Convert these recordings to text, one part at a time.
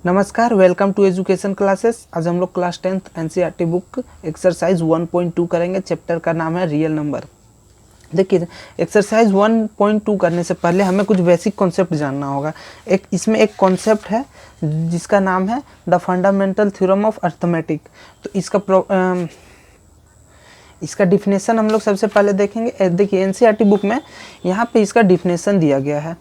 नमस्कार, welcome to education classes. आज हम लोग class 10th NCERT book exercise 1.2 करेंगे। चैप्टर का नाम है रियल नंबर। देखिए, एक्सरसाइज 1.2 करने से पहले हमें कुछ बेसिक कॉन्सेप्ट जानना होगा। इसमें एक कॉन्सेप्ट है जिसका नाम है the fundamental theorem of arithmetic. तो इसका डिफिनेशन हम लोग सबसे पहले देखेंगे। देखिए, एनसीईआरटी बुक में यहाँ पे इसका डिफिनेशन दिया गया है,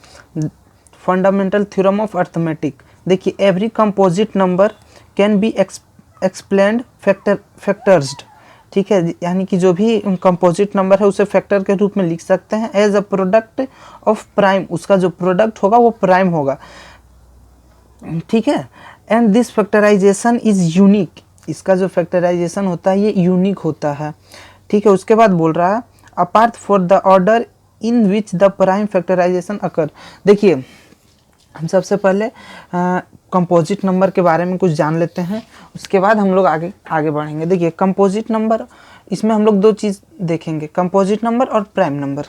फंडामेंटल थ्योरम ऑफ अर्थमेटिक। देखिए, every composite number can be explained factorised. ठीक है, यानी कि जो भी कंपोजिट नंबर है उसे फैक्टर के रूप में लिख सकते हैं as a product of prime. उसका जो प्रोडक्ट होगा वो प्राइम होगा। ठीक है, and this factorization is unique. इसका जो फैक्टराइजेशन होता है ये यूनिक होता है। ठीक है, उसके बाद बोल रहा है apart for the order in which the prime factorisation occur. देखिए, हम सबसे पहले कंपोजिट नंबर के बारे में कुछ जान लेते हैं, उसके बाद हम लोग आगे बढ़ेंगे। देखिए, कंपोजिट नंबर, इसमें हम लोग दो चीज़ देखेंगे, कंपोजिट नंबर और प्राइम नंबर।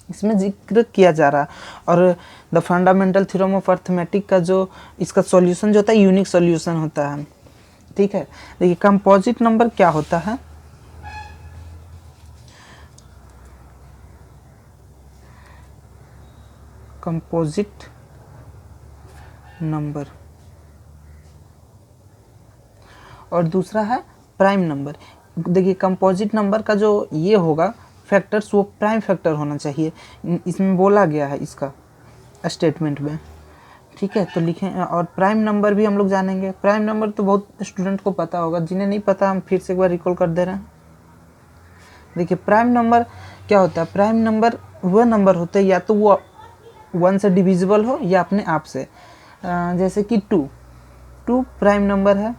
इसमें जिक्र किया जा रहा है। और the fundamental theorem of arithmetic का जो इसका सॉल्यूशन जो होता है यूनिक सॉल्यूशन होता है। ठीक है, देखिए कंपोजिट नंबर क्या होता है। कंपोजिट नंबर और दूसरा है प्राइम नंबर। देखिए, कंपोजिट नंबर का जो ये होगा फैक्टर्स वो प्राइम फैक्टर होना चाहिए, इसमें बोला गया है इसका स्टेटमेंट में। ठीक है, तो लिखें। और प्राइम नंबर भी हम लोग जानेंगे। प्राइम नंबर तो बहुत स्टूडेंट को पता होगा, जिन्हें नहीं पता हम फिर से एक बार रिकॉल कर दे रहे हैं। देखिए, प्राइम नंबर क्या होता है। प्राइम नंबर वह नंबर होते हैं या तो वो 1 से डिविजिबल हो या अपने आप से। जैसे कि 2 प्राइम नंबर है।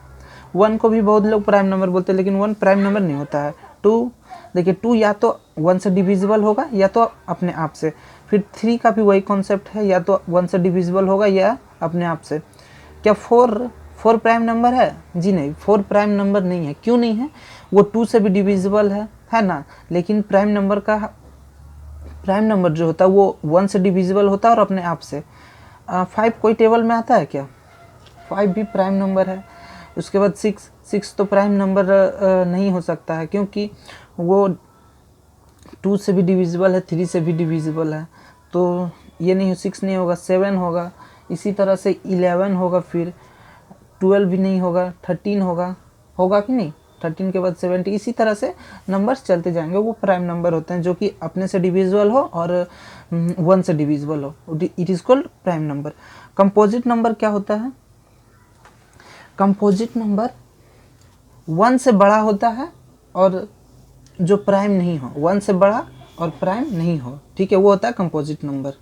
1 को भी बहुत लोग प्राइम नंबर बोलते हैं, लेकिन 1 प्राइम नंबर नहीं होता है। 2, देखिए 2 या तो 1 से डिविजिबल होगा या तो अपने आप से। फिर 3 का भी वही कॉन्सेप्ट है, या तो 1 से डिविजिबल होगा या अपने आप से। क्या 4 प्राइम नंबर है? जी नहीं, 4 प्राइम नंबर नहीं है। क्यों नहीं है? वो 2 से भी डिविजिबल है ना। लेकिन प्राइम नंबर जो होता है वो 1 से डिविजिबल होता है और अपने आप से। 5 कोई टेबल में आता है क्या? 5 भी प्राइम नंबर है। उसके बाद 6 तो प्राइम नंबर नहीं हो सकता है, क्योंकि वो 2 से भी डिविजिबल है, 3 से भी डिविजिबल है। तो ये नहीं, 6 नहीं होगा, 7 होगा। इसी तरह से 11 होगा, फिर 12 भी नहीं होगा, 13 होगा कि नहीं? 13 के बाद 70, इसी तरह से नंबर्स चलते जाएंगे। वो प्राइम नंबर होते हैं जो कि अपने से डिविजिबल हो और 1 से डिविजिबल हो। It is called prime number. Composite number क्या होता है? कंपोजिट नंबर 1 से बड़ा होता है और जो प्राइम नहीं हो, 1 से बड़ा और प्राइम नहीं हो। ठीक है, वो होता है कंपोजिट नंबर।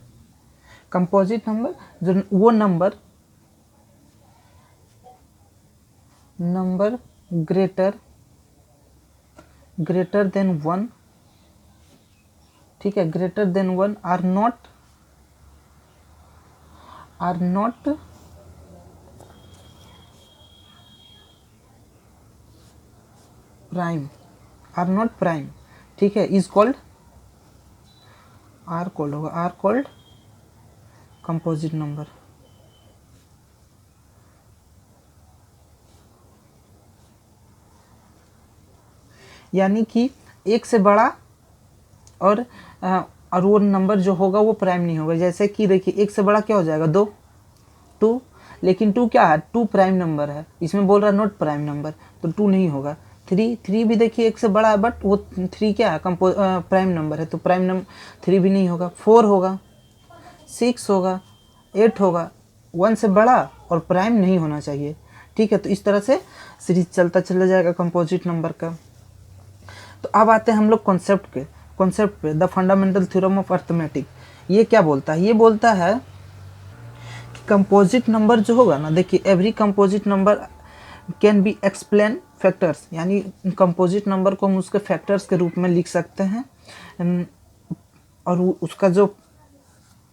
कंपोजिट नंबर जो वो नंबर ग्रेटर देन 1, ठीक है, greater than 1 are not prime, ठीक है, is called are called composite number. यानी कि 1 से बड़ा और वो नंबर जो होगा वो प्राइम नहीं होगा। जैसे कि देखिए, 1 से बड़ा क्या हो जाएगा? 2, लेकिन 2 क्या है? 2 प्राइम नंबर है। इसमें बोल रहा है नॉट प्राइम नंबर, तो 2 नहीं होगा। 3 भी देखिए 1 से बड़ा है, बट वो 3 क्या है? प्राइम नंबर है, तो प्राइम नंबर 3 भी नहीं होगा। 4 होगा, 6 होगा, 8 होगा। 1 से बड़ा और प्राइम नहीं होना चाहिए। ठीक है, तो इस तरह से सीरीज चलता चला जाएगा कंपोजिट नंबर का। तो अब आते हैं हम लोग कॉन्सेप्ट पे, the fundamental theorem of arithmetic. ये क्या बोलता है? ये बोलता है कि कंपोजिट नंबर जो होगा ना, देखिए, every composite number can B explain factors. यानी कंपोजिट नंबर को हम उसके फैक्टर्स के रूप में लिख सकते हैं। और उसका जो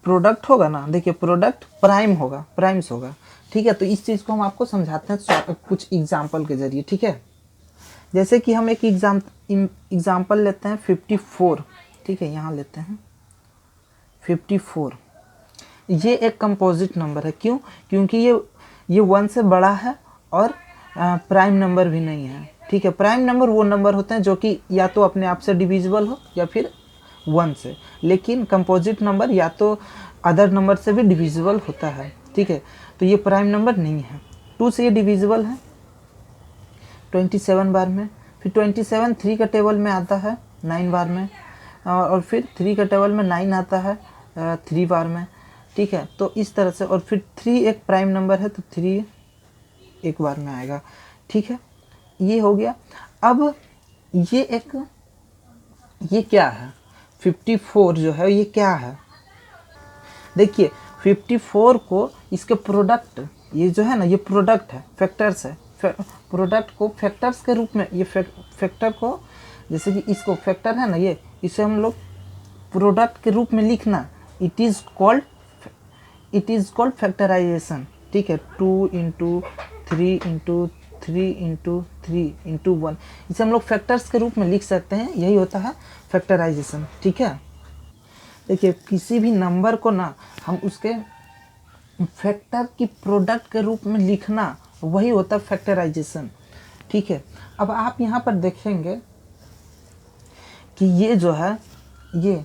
प्रोडक्ट होगा ना, देखिए, प्रोडक्ट प्राइम्स होगा। ठीक है, तो इस चीज़ को हम आपको समझाते हैं कुछ एग्जाम्पल के जरिए। ठीक है, जैसे कि हम एक एग्जाम्पल लेते हैं 54। ठीक है, यहाँ लेते हैं 54। ये एक कंपोजिट नंबर है। क्यों? क्योंकि ये ये 1 से बड़ा है और प्राइम नंबर भी नहीं है। ठीक है, प्राइम नंबर वो नंबर होते हैं जो कि या तो अपने आप से डिविजिबल हो या फिर 1 से, लेकिन कंपोजिट नंबर या तो अदर नंबर से भी डिविजिबल होता है। ठीक है, तो ये प्राइम नंबर नहीं है। 2 से ये डिविजिबल है 27 बार में, फिर 27 3 का टेबल में आता है 9 बार में, और फिर 3 का टेबल में 9 आता है 3 बार में। ठीक है, तो इस तरह से, और फिर 3 एक प्राइम नंबर है तो 3 एक बार में आएगा। ठीक है, ये हो गया। अब ये क्या है 54 जो है ये क्या है? देखिए 54 को इसके प्रोडक्ट, ये जो है ना ये प्रोडक्ट है, फैक्टर्स है, प्रोडक्ट को फैक्टर्स के रूप में, ये फैक्टर को, जैसे कि इसको फैक्टर है ना ये, इसे हम लोग प्रोडक्ट के रूप में लिखना, इट इज़ कॉल्ड फैक्टराइजेशन। ठीक है, 2 इंटू 3 इंटू 3 इंटू 3 इंटू 1, इसे हम लोग फैक्टर्स के रूप में लिख सकते हैं, यही होता है फैक्टराइजेशन। ठीक है, देखिए किसी भी नंबर को ना हम उसके फैक्टर की प्रोडक्ट के रूप में लिखना, वही होता है फैक्टराइजेशन। ठीक है, अब आप यहाँ पर देखेंगे कि ये जो है ये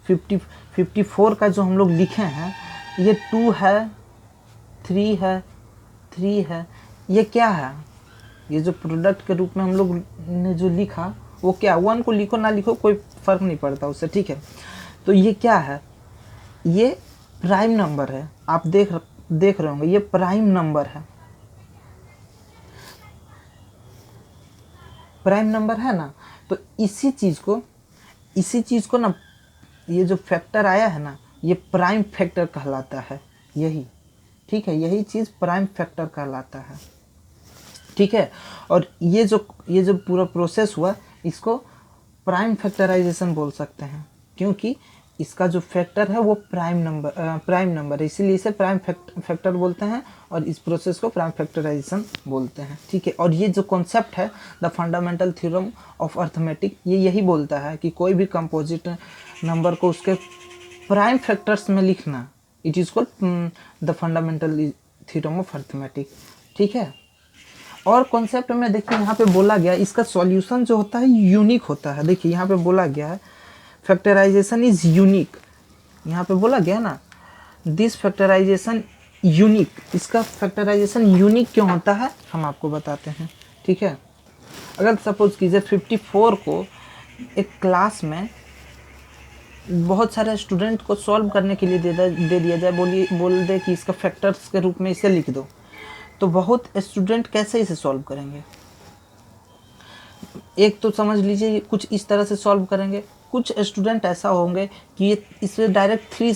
54 का जो हम लोग लिखे हैं, ये 2 है 3 है 3 है, ये क्या है? ये जो प्रोडक्ट के रूप में हम लोग ने जो लिखा वो क्या, 1 को लिखो ना लिखो कोई फ़र्क नहीं पड़ता उससे। ठीक है, तो ये क्या है? ये प्राइम नंबर है। आप देख रहे होंगे ये प्राइम नंबर है, प्राइम नंबर है ना। तो इसी चीज़ को ना, ये जो फैक्टर आया है ना, ये प्राइम फैक्टर कहलाता है, यही। ठीक है, यही चीज़ प्राइम फैक्टर कहलाता है। ठीक है, और ये जो पूरा प्रोसेस हुआ, इसको प्राइम फैक्टराइजेशन बोल सकते हैं, क्योंकि इसका जो फैक्टर है वो प्राइम नंबर है, इसीलिए इसे प्राइम फैक्टर बोलते हैं, और इस प्रोसेस को प्राइम फैक्टराइजेशन बोलते हैं। ठीक है, और ये जो कॉन्सेप्ट है the fundamental theorem of arithmetic, ये यही बोलता है कि कोई भी कंपोजिट नंबर को उसके प्राइम फैक्टर्स में लिखना, it is called the fundamental theorem of arithmetic. ठीक है, और कॉन्सेप्ट में देखिए यहाँ पे बोला गया, इसका सॉल्यूशन जो होता है यूनिक होता है। देखिए यहाँ पे बोला गया है फैक्टराइजेशन इज यूनिक, यहाँ पे बोला गया ना दिस फैक्टराइजेशन यूनिक। इसका फैक्टराइजेशन यूनिक क्यों होता है हम आपको बताते हैं। ठीक है, अगर सपोज कीजिए 54 को एक क्लास में बहुत सारे स्टूडेंट को सॉल्व करने के लिए दे दिया जाए, बोल दे कि इसका फैक्टर्स के रूप में इसे लिख दो, तो बहुत स्टूडेंट कैसे इसे सॉल्व करेंगे? एक तो समझ लीजिए कुछ इस तरह से सॉल्व करेंगे, कुछ स्टूडेंट ऐसा होंगे कि ये इसे डायरेक्ट 3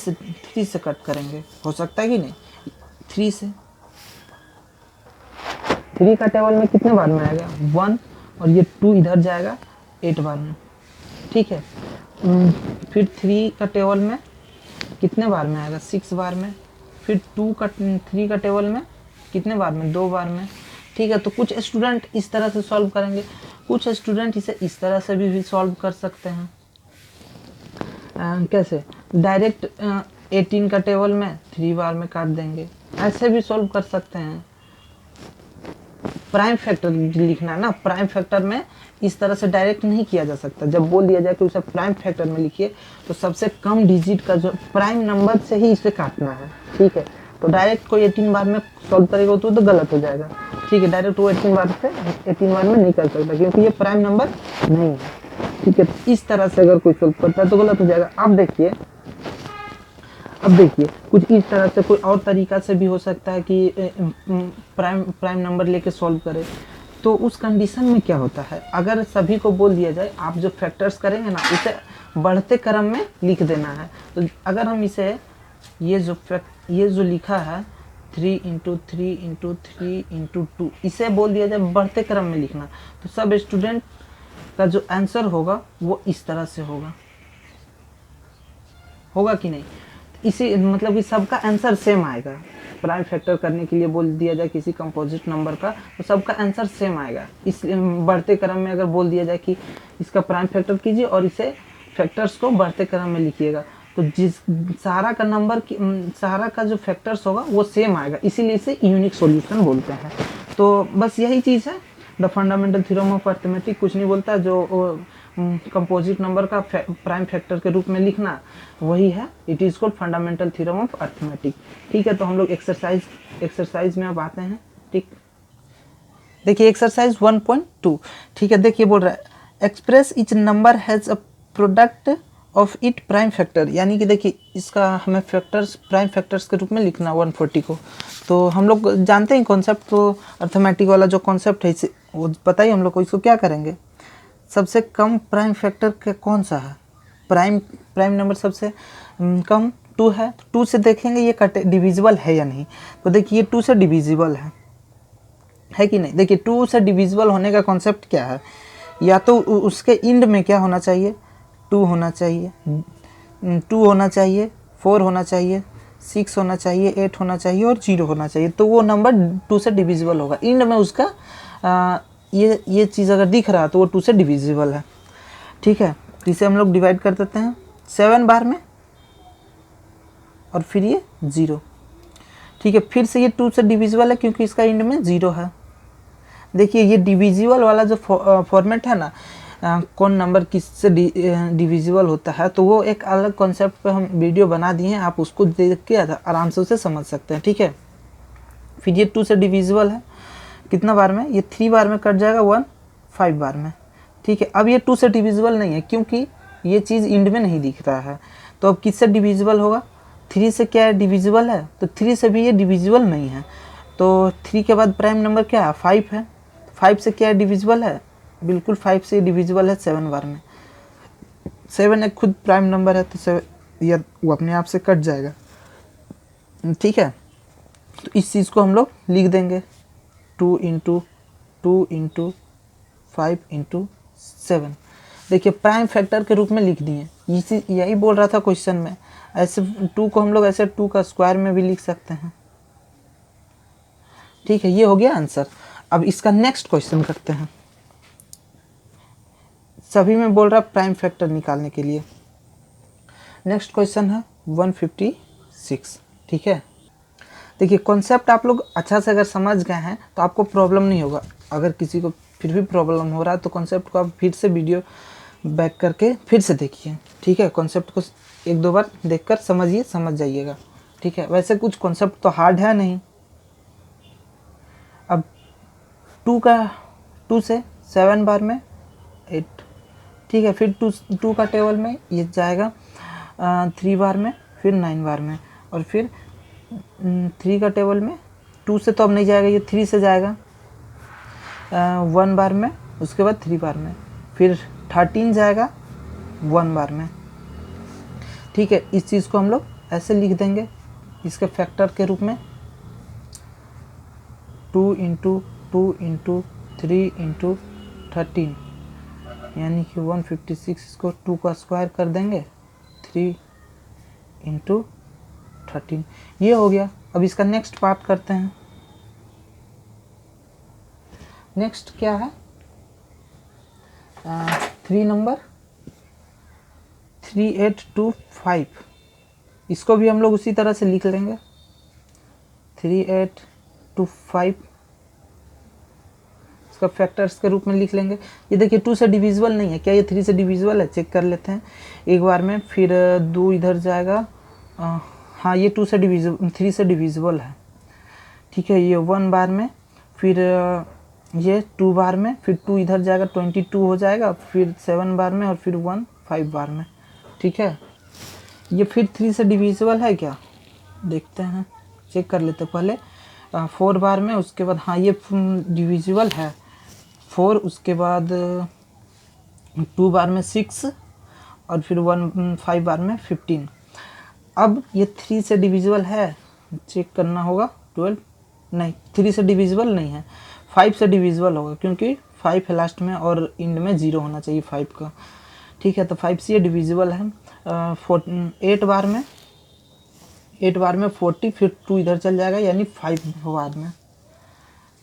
से कट करेंगे, हो सकता है कि नहीं? 3 से 3 का टेबल में कितने बार में आएगा? 1, और ये 2 इधर जाएगा 8 बार में। ठीक है, फिर 3 का टेबल में कितने बार में आएगा? 6 बार में। फिर 3 का टेबल में कितने बार में? 2 बार में। ठीक है, तो कुछ स्टूडेंट इस तरह से सॉल्व करेंगे, कुछ स्टूडेंट इसे इस तरह से भी सॉल्व कर सकते हैं। कैसे? डायरेक्ट 18 का टेबल में 3 बार में काट देंगे, ऐसे भी सॉल्व कर सकते हैं। प्राइम फैक्टर लिखना है ना, प्राइम फैक्टर में इस तरह से डायरेक्ट नहीं किया जा सकता। जब बोल दिया जाए कि उसे प्राइम फैक्टर में लिखिए, तो सबसे कम डिजिट का जो प्राइम नंबर से ही इसे काटना है। ठीक है, तो डायरेक्ट कोई 18 बार में सॉल्व करेगा तो गलत हो जाएगा। ठीक है, डायरेक्ट वो 18 बार में नहीं कर सकता, क्योंकि ये प्राइम नंबर नहीं है। ठीक है, इस तरह से अगर कोई सॉल्व करता है तो गलत हो जाएगा। अब देखिए कुछ इस तरह से कोई और तरीका से भी हो सकता है कि प्राइम नंबर लेके सॉल्व करे। तो उस कंडीशन में क्या होता है, अगर सभी को बोल दिया जाए आप जो फैक्टर्स करेंगे ना उसे बढ़ते क्रम में लिख देना है, तो अगर हम इसे ये जो लिखा है 3 इंटू 3 इंटू 3 इंटू 2, इसे बोल दिया जाए बढ़ते क्रम में लिखना, तो सब स्टूडेंट का जो आंसर होगा वो इस तरह से होगा कि नहीं? इसी मतलब कि सबका आंसर सेम आएगा। प्राइम फैक्टर करने के लिए बोल दिया जाए किसी कंपोजिट नंबर का, तो सबका आंसर सेम आएगा। इस बढ़ते क्रम में अगर बोल दिया जाए कि इसका प्राइम फैक्टर कीजिए और इसे फैक्टर्स को बढ़ते क्रम में लिखिएगा, तो जिस सारा का नंबर सारा का जो फैक्टर्स होगा वो सेम आएगा, इसीलिए इसे यूनिक सॉल्यूशन बोलते हैं। तो बस यही चीज़ है, the fundamental theorem of arithmetic कुछ नहीं बोलता, जो कंपोजिट नंबर का प्राइम फैक्टर के रूप में लिखना वही है, it is called fundamental theorem of arithmetic. ठीक है, तो हम लोग एक्सरसाइज में अब आते हैं। ठीक, देखिए एक्सरसाइज 1.2। ठीक है, देखिए बोल रहा है express etch number has a product of it prime factor, यानी कि देखिए इसका हमें फैक्टर्स प्राइम फैक्टर्स के रूप में लिखना 140 को। तो हम लोग जानते हैं कॉन्सेप्ट, तो अर्थमेटिक वाला जो कॉन्सेप्ट है इसे वो पता ही हम लोग को। इसको क्या करेंगे, सबसे कम प्राइम फैक्टर का कौन सा है, प्राइम नंबर सबसे कम 2 है, तो 2 से देखेंगे ये डिविजिबल है या नहीं। तो देखिए 2 से डिविजिबल है कि नहीं। देखिए 2 से डिविजिबल होने का कॉन्सेप्ट क्या है, या तो उसके इंड में क्या होना चाहिए, 2 होना चाहिए, 2 होना चाहिए, 4 होना चाहिए, 6 होना चाहिए, 8 होना चाहिए और 0 होना चाहिए, तो वो नंबर 2 से डिविजिबल होगा। इंड में उसका ये चीज़ अगर दिख रहा है तो वो 2 से डिविजिबल है। ठीक है, तो इसे हम लोग डिवाइड कर देते हैं 7 बार में और फिर ये 0। ठीक है, फिर से ये 2 से डिविजिबल है क्योंकि इसका इंड में 0 है। देखिए ये डिविजिबल वाला जो फॉर्मेट है ना, कौन नंबर किससे डिविजिबल होता है, तो वो एक अलग कॉन्सेप्ट पे हम वीडियो बना दिए हैं, आप उसको देख के आराम से उसे समझ सकते हैं। ठीक है, फिर ये 2 से डिविजिबल है कितना बार में, ये 3 बार में कट जाएगा, 1 5 बार में। ठीक है, अब ये 2 से डिविजिबल नहीं है क्योंकि ये चीज़ इंड में नहीं दिख रहा है, तो अब किससे डिविजिबल होगा, 3 से क्या है डिविजिबल है, तो 3 से भी ये डिविजिबल नहीं है। तो 3 के बाद प्राइम नंबर क्या है, 5 है, 5 से क्या है डिविजिबल है, बिल्कुल 5 से डिविजिबल है 7 बार में। 7 एक खुद प्राइम नंबर है, तो 7 या वो अपने आप से कट जाएगा। ठीक है, तो इस चीज़ को हम लोग लिख देंगे 2 इंटू 5 इंटू 7। देखिए प्राइम फैक्टर के रूप में लिख दिए, यही बोल रहा था क्वेश्चन में। ऐसे 2 को हम लोग ऐसे 2 का स्क्वायर में भी लिख सकते हैं। ठीक है, ये हो गया आंसर। अब इसका नेक्स्ट क्वेश्चन करते हैं, सभी में बोल रहा प्राइम फैक्टर निकालने के लिए। नेक्स्ट क्वेश्चन है 156। ठीक है, देखिए कॉन्सेप्ट आप लोग अच्छा से अगर समझ गए हैं तो आपको प्रॉब्लम नहीं होगा। अगर किसी को फिर भी प्रॉब्लम हो रहा है तो कॉन्सेप्ट को आप फिर से वीडियो बैक करके फिर से देखिए। ठीक है, कॉन्सेप्ट को 1-2 बार देखकर समझ जाइएगा। ठीक है, वैसे कुछ कॉन्सेप्ट तो हार्ड है नहीं। अब 2 से 7 बार में 8। ठीक है, फिर 2 का टेबल में ये जाएगा 3 बार में, फिर 9 बार में, और फिर 3 का टेबल में 2 से तो अब नहीं जाएगा, ये 3 से जाएगा 1 बार में, उसके बाद 3 बार में, फिर 13 जाएगा 1 बार में। ठीक है, इस चीज़ को हम लोग ऐसे लिख देंगे इसके फैक्टर के रूप में 2 इंटू 3 इंटू 13, यानी कि 156। इसको 2 का स्क्वायर कर देंगे 3 इंटू 13, ये हो गया। अब इसका नेक्स्ट पार्ट करते हैं। नेक्स्ट क्या है, 3 नंबर 3825, इसको भी हम लोग उसी तरह से लिख लेंगे 3825, इसका फैक्टर्स के रूप में लिख लेंगे। ये देखिए 2 से डिविजिबल नहीं है, क्या ये 3 से डिविजिबल है, चेक कर लेते हैं एक बार में। फिर 2 इधर जाएगा, हाँ ये 3 से डिविजिबल है। ठीक है, ये 1 बार में, फिर ये 2 बार में, फिर 2 इधर जाएगा 22 हो जाएगा, फिर 7 बार में, और फिर 1 5 बार में। ठीक है, ये फिर 3 से डिविजिबल है क्या, देखते हैं, चेक कर लेते पहले। 4 बार में, उसके बाद हाँ ये डिविजिबल है 4, उसके बाद 2 बार में 6, और फिर 5 बार में 15। अब ये 3 से डिविजिबल है, चेक करना होगा 12, नहीं 3 से डिविजिबल नहीं है, 5 से डिविजिबल होगा क्योंकि 5 है लास्ट में और इंड में 0 होना चाहिए 5 का। ठीक है, तो 5 से ये डिविजिबल है। 8 बार में 40, फिर 2 इधर चल जाएगा यानी 5 बार में।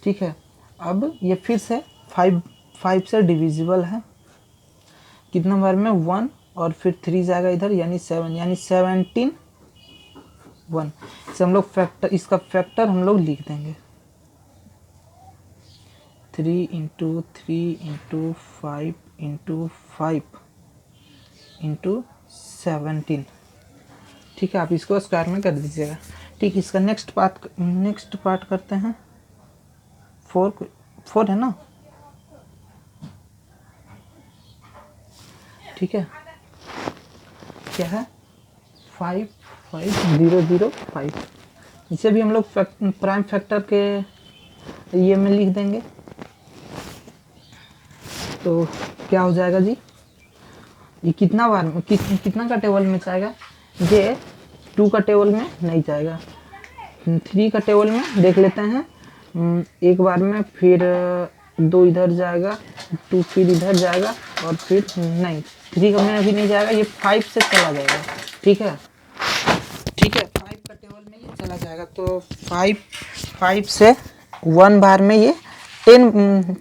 ठीक है, अब ये फिर से 5 से डिविजिबल है, कितना बार में, 1 और फिर 3 जाएगा इधर, यानी 7, यानी 17 1। इसे हम लोग फैक्टर, इसका फैक्टर हम लोग लिख देंगे 3 इंटू 3 इंटू 5 इंटू 5 इंटू 17। ठीक है, आप इसको स्क्वायर में कर दीजिएगा। ठीक, इसका नेक्स्ट पार्ट करते हैं। 4 है ना, ठीक है, क्या है 5 5 0 0 5। इसे भी हम लोग प्राइम फैक्टर के ये में लिख देंगे। तो क्या हो जाएगा जी, ये कितना बार में कितना का टेबल में जाएगा, ये 2 का टेबल में नहीं जाएगा, 3 का टेबल में देख लेते हैं। एक बार में, फिर 2 इधर जाएगा, 2 फिर इधर जाएगा, और फिर नहीं 3 का में अभी नहीं जाएगा, ये 5 से चला जाएगा। ठीक है, 5 का टेबल में ये चला जाएगा। तो 5 से 1 बार में, ये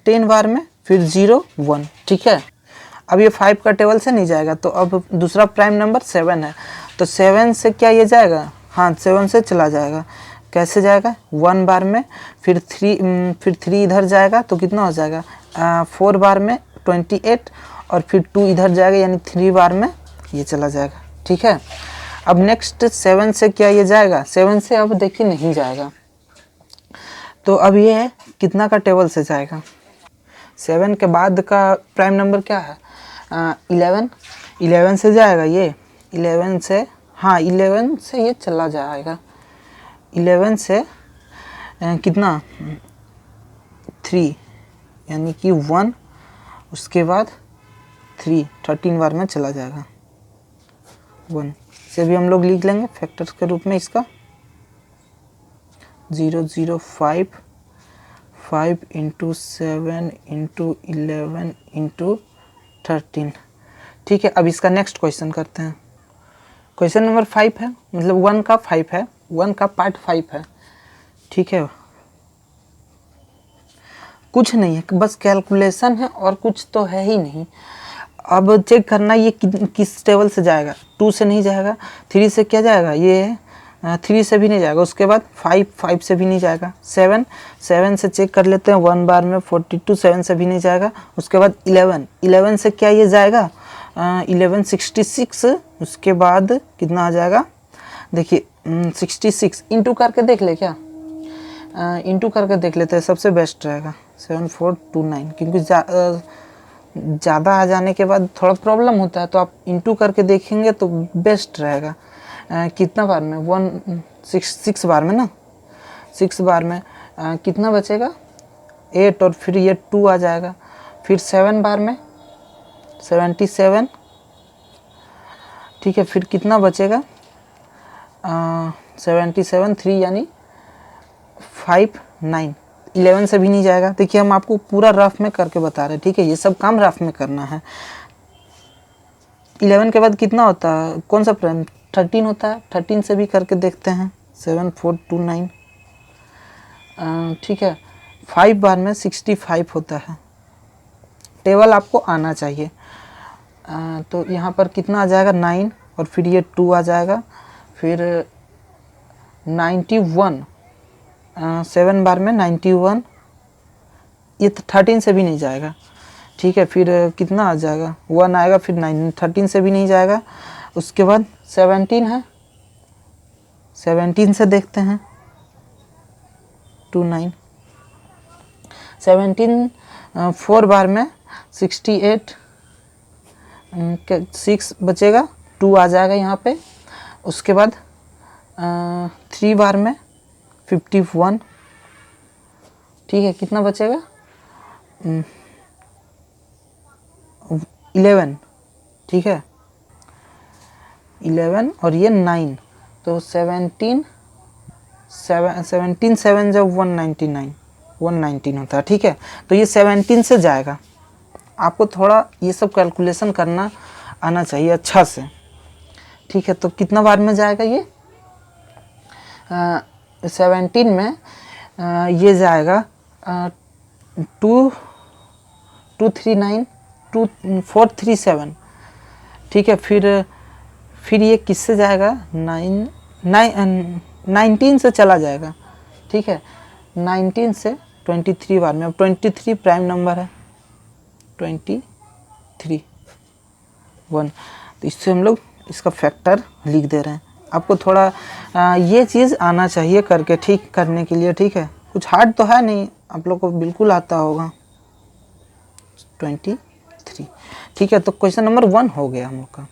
10 बार में, फिर 0 1। ठीक है, अब ये 5 का टेबल से नहीं जाएगा। तो अब दूसरा प्राइम नंबर 7 है, तो 7 से क्या ये जाएगा, हाँ 7 से चला जाएगा। कैसे जाएगा, 1 बार में, फिर 3 इधर जाएगा, तो कितना हो जाएगा 4 बार में 28, और फिर 2 इधर जाएगा, यानी 3 बार में ये चला जाएगा। ठीक है, अब नेक्स्ट 7 से क्या ये जाएगा, 7 से अब देखिए नहीं जाएगा। तो अब ये कितना का टेबल से जाएगा, 7 के बाद का प्राइम नंबर क्या है 11 से जाएगा ये, 11 से, हाँ 11 से ये चला जाएगा। 11 से कितना 3, यानी कि 1, उसके बाद 13 बार में चला जाएगा 1। से भी हम लोग लिख लेंगे फैक्टर्स के रूप में इसका 0 0 5 5 इंटू 7 इंटू 11 इंटू 13। ठीक है, अब इसका नेक्स्ट क्वेश्चन करते हैं। क्वेश्चन नंबर 5 है, मतलब 1 का 5 है, 1 का पार्ट 5 है। ठीक है, कुछ नहीं है, बस कैलकुलेशन है और कुछ तो है ही नहीं। अब चेक करना ये किस टेबल से जाएगा, 2 से नहीं जाएगा, 3 से क्या जाएगा, ये 3 से भी नहीं जाएगा, उसके बाद 5 से भी नहीं जाएगा, 7 से चेक कर लेते हैं, 1 बार में 42, 7 से भी नहीं जाएगा, उसके बाद 11 से क्या ये जाएगा 11 66, उसके बाद कितना आ जाएगा देखिए 66। इंटू करके देख ले, क्या इंटू करके देख लेते हैं, सबसे बेस्ट रहेगा 7429, क्योंकि ज़्यादा आ जाने के बाद थोड़ा प्रॉब्लम होता है, तो आप इंटू करके देखेंगे तो बेस्ट रहेगा। कितना बार में 6 बार में ना, 6 बार में कितना बचेगा 8, और फिर ये 2 आ जाएगा, फिर 7 बार में 77। ठीक है, फिर कितना बचेगा 77 3, यानी 5 9। 11 से भी नहीं जाएगा। देखिए हम आपको पूरा रफ में करके बता रहे हैं, ठीक है, ये सब काम रफ में करना है। 11 के बाद कितना होता है, कौन सा प्राइम 13 होता है, 13 से भी करके देखते हैं 7429। ठीक है, 5 बार में 65 होता है। टेबल आपको आना चाहिए। तो यहाँ पर कितना आ जाएगा 9, और फिर ये 2 आ जाएगा, फिर 91, 7 बार में 91, ये 13 से भी नहीं जाएगा। ठीक है, फिर कितना आ जाएगा 1 आएगा, फिर 9, 13 से भी नहीं जाएगा, उसके बाद 17 है, 17 से देखते हैं 29, 17 4 बार में 68, 6 बचेगा, 2 आ जाएगा यहाँ पे, उसके बाद 3 बार में 51। ठीक है, कितना बचेगा 11। ठीक है, 11 और ये 9, तो 17 7 जब 119 होता है। ठीक है, तो ये 17 से जाएगा। आपको थोड़ा ये सब कैलकुलेशन करना आना चाहिए अच्छा से। ठीक है, तो कितना बार में जाएगा ये 17 में ये जाएगा 2 2 3 9 2 4 3 7। ठीक है। फिर ये किससे जाएगा, 19 से चला जाएगा, ठीक है, 19 से 23 बार में। अब 23 प्राइम नंबर है, 23 1, तो इससे हम लोग इसका फैक्टर लिख दे रहे हैं। आपको थोड़ा ये चीज़ आना चाहिए करके ठीक करने के लिए, ठीक है, कुछ हार्ड तो है नहीं, आप लोग को बिल्कुल आता होगा। 23, ठीक है। तो क्वेश्चन नंबर 1 हो गया हम लोग का।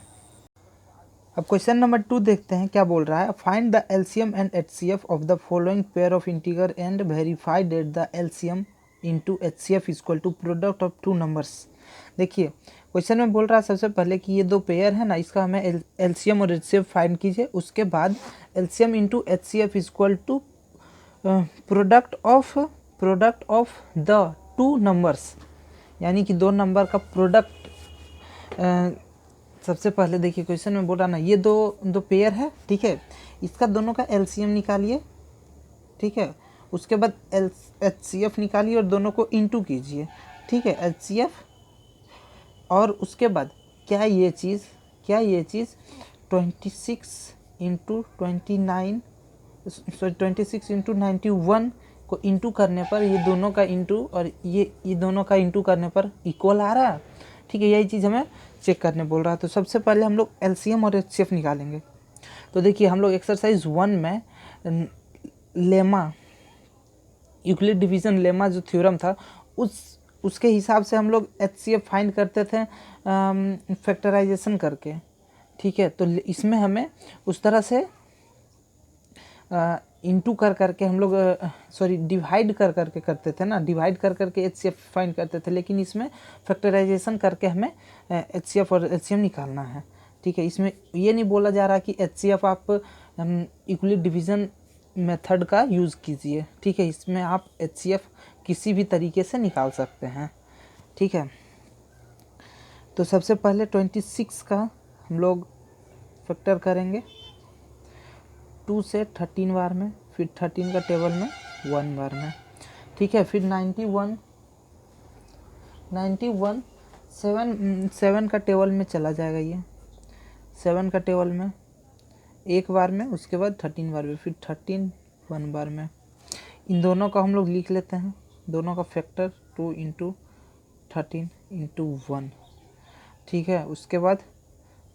अब क्वेश्चन नंबर 2 देखते हैं क्या बोल रहा है। Find the LCM and HCF of the following pair of integer and verify that the LCM into HCF equal to product of two numbers. देखिए क्वेश्चन में बोल रहा है सबसे पहले कि ये दो पेयर है ना, इसका हमें एलसीएम और एचसीएफ फाइंड कीजिए। उसके बाद LCM into HCF equal to product of the two numbers, यानी कि दो नंबर का प्रोडक्ट। सबसे पहले देखिए क्वेश्चन में बोल रहा ना, ये दो पेयर है, ठीक है, इसका दोनों का एलसीएम निकालिए, ठीक है। उसके बाद एचसीएफ निकालिए और दोनों को इंटू कीजिए, ठीक है, एचसीएफ। और उसके बाद क्या ये चीज़ 26 इंटू 91 को इंटू करने पर ये दोनों का इंटू और ये दोनों का इंटू करने पर इक्वल आ रहा है, ठीक है। यही चीज़ हमें चेक करने बोल रहा है। तो सबसे पहले हम लोग एलसीएम और एचसीएफ निकालेंगे। तो देखिए हम लोग एक्सरसाइज 1 में लेमा, यूक्लिड डिवीज़न लेमा जो थ्योरम था उसके हिसाब से हम लोग एचसीएफ फाइंड करते थे फैक्टराइजेशन करके, ठीक है। तो इसमें हमें उस तरह से इंटू कर करके हम लोग डिवाइड कर करके करते थे ना, डिवाइड कर करके एचसीएफ फाइंड करते थे। लेकिन इसमें फैक्टराइजेशन करके हमें एचसीएफ और एलसीएम निकालना है, ठीक है। इसमें ये नहीं बोला जा रहा कि एचसीएफ आप यूक्लिड डिवीज़न मेथड का यूज़ कीजिए, ठीक है। इसमें आप एचसीएफ किसी भी तरीके से निकाल सकते हैं, ठीक है। तो सबसे पहले 26 का हम लोग फैक्टर करेंगे 2 से 13 बार में, फिर 13 का टेबल में 1 बार में, ठीक है। फिर 91 7 का टेबल में चला जाएगा, ये 7 का टेबल में 1 बार में, उसके बाद 13 बार में, फिर 13 1 बार में। इन दोनों का हम लोग लिख लेते हैं, दोनों का फैक्टर 2 इंटू 13 इंटू 1, ठीक है। उसके बाद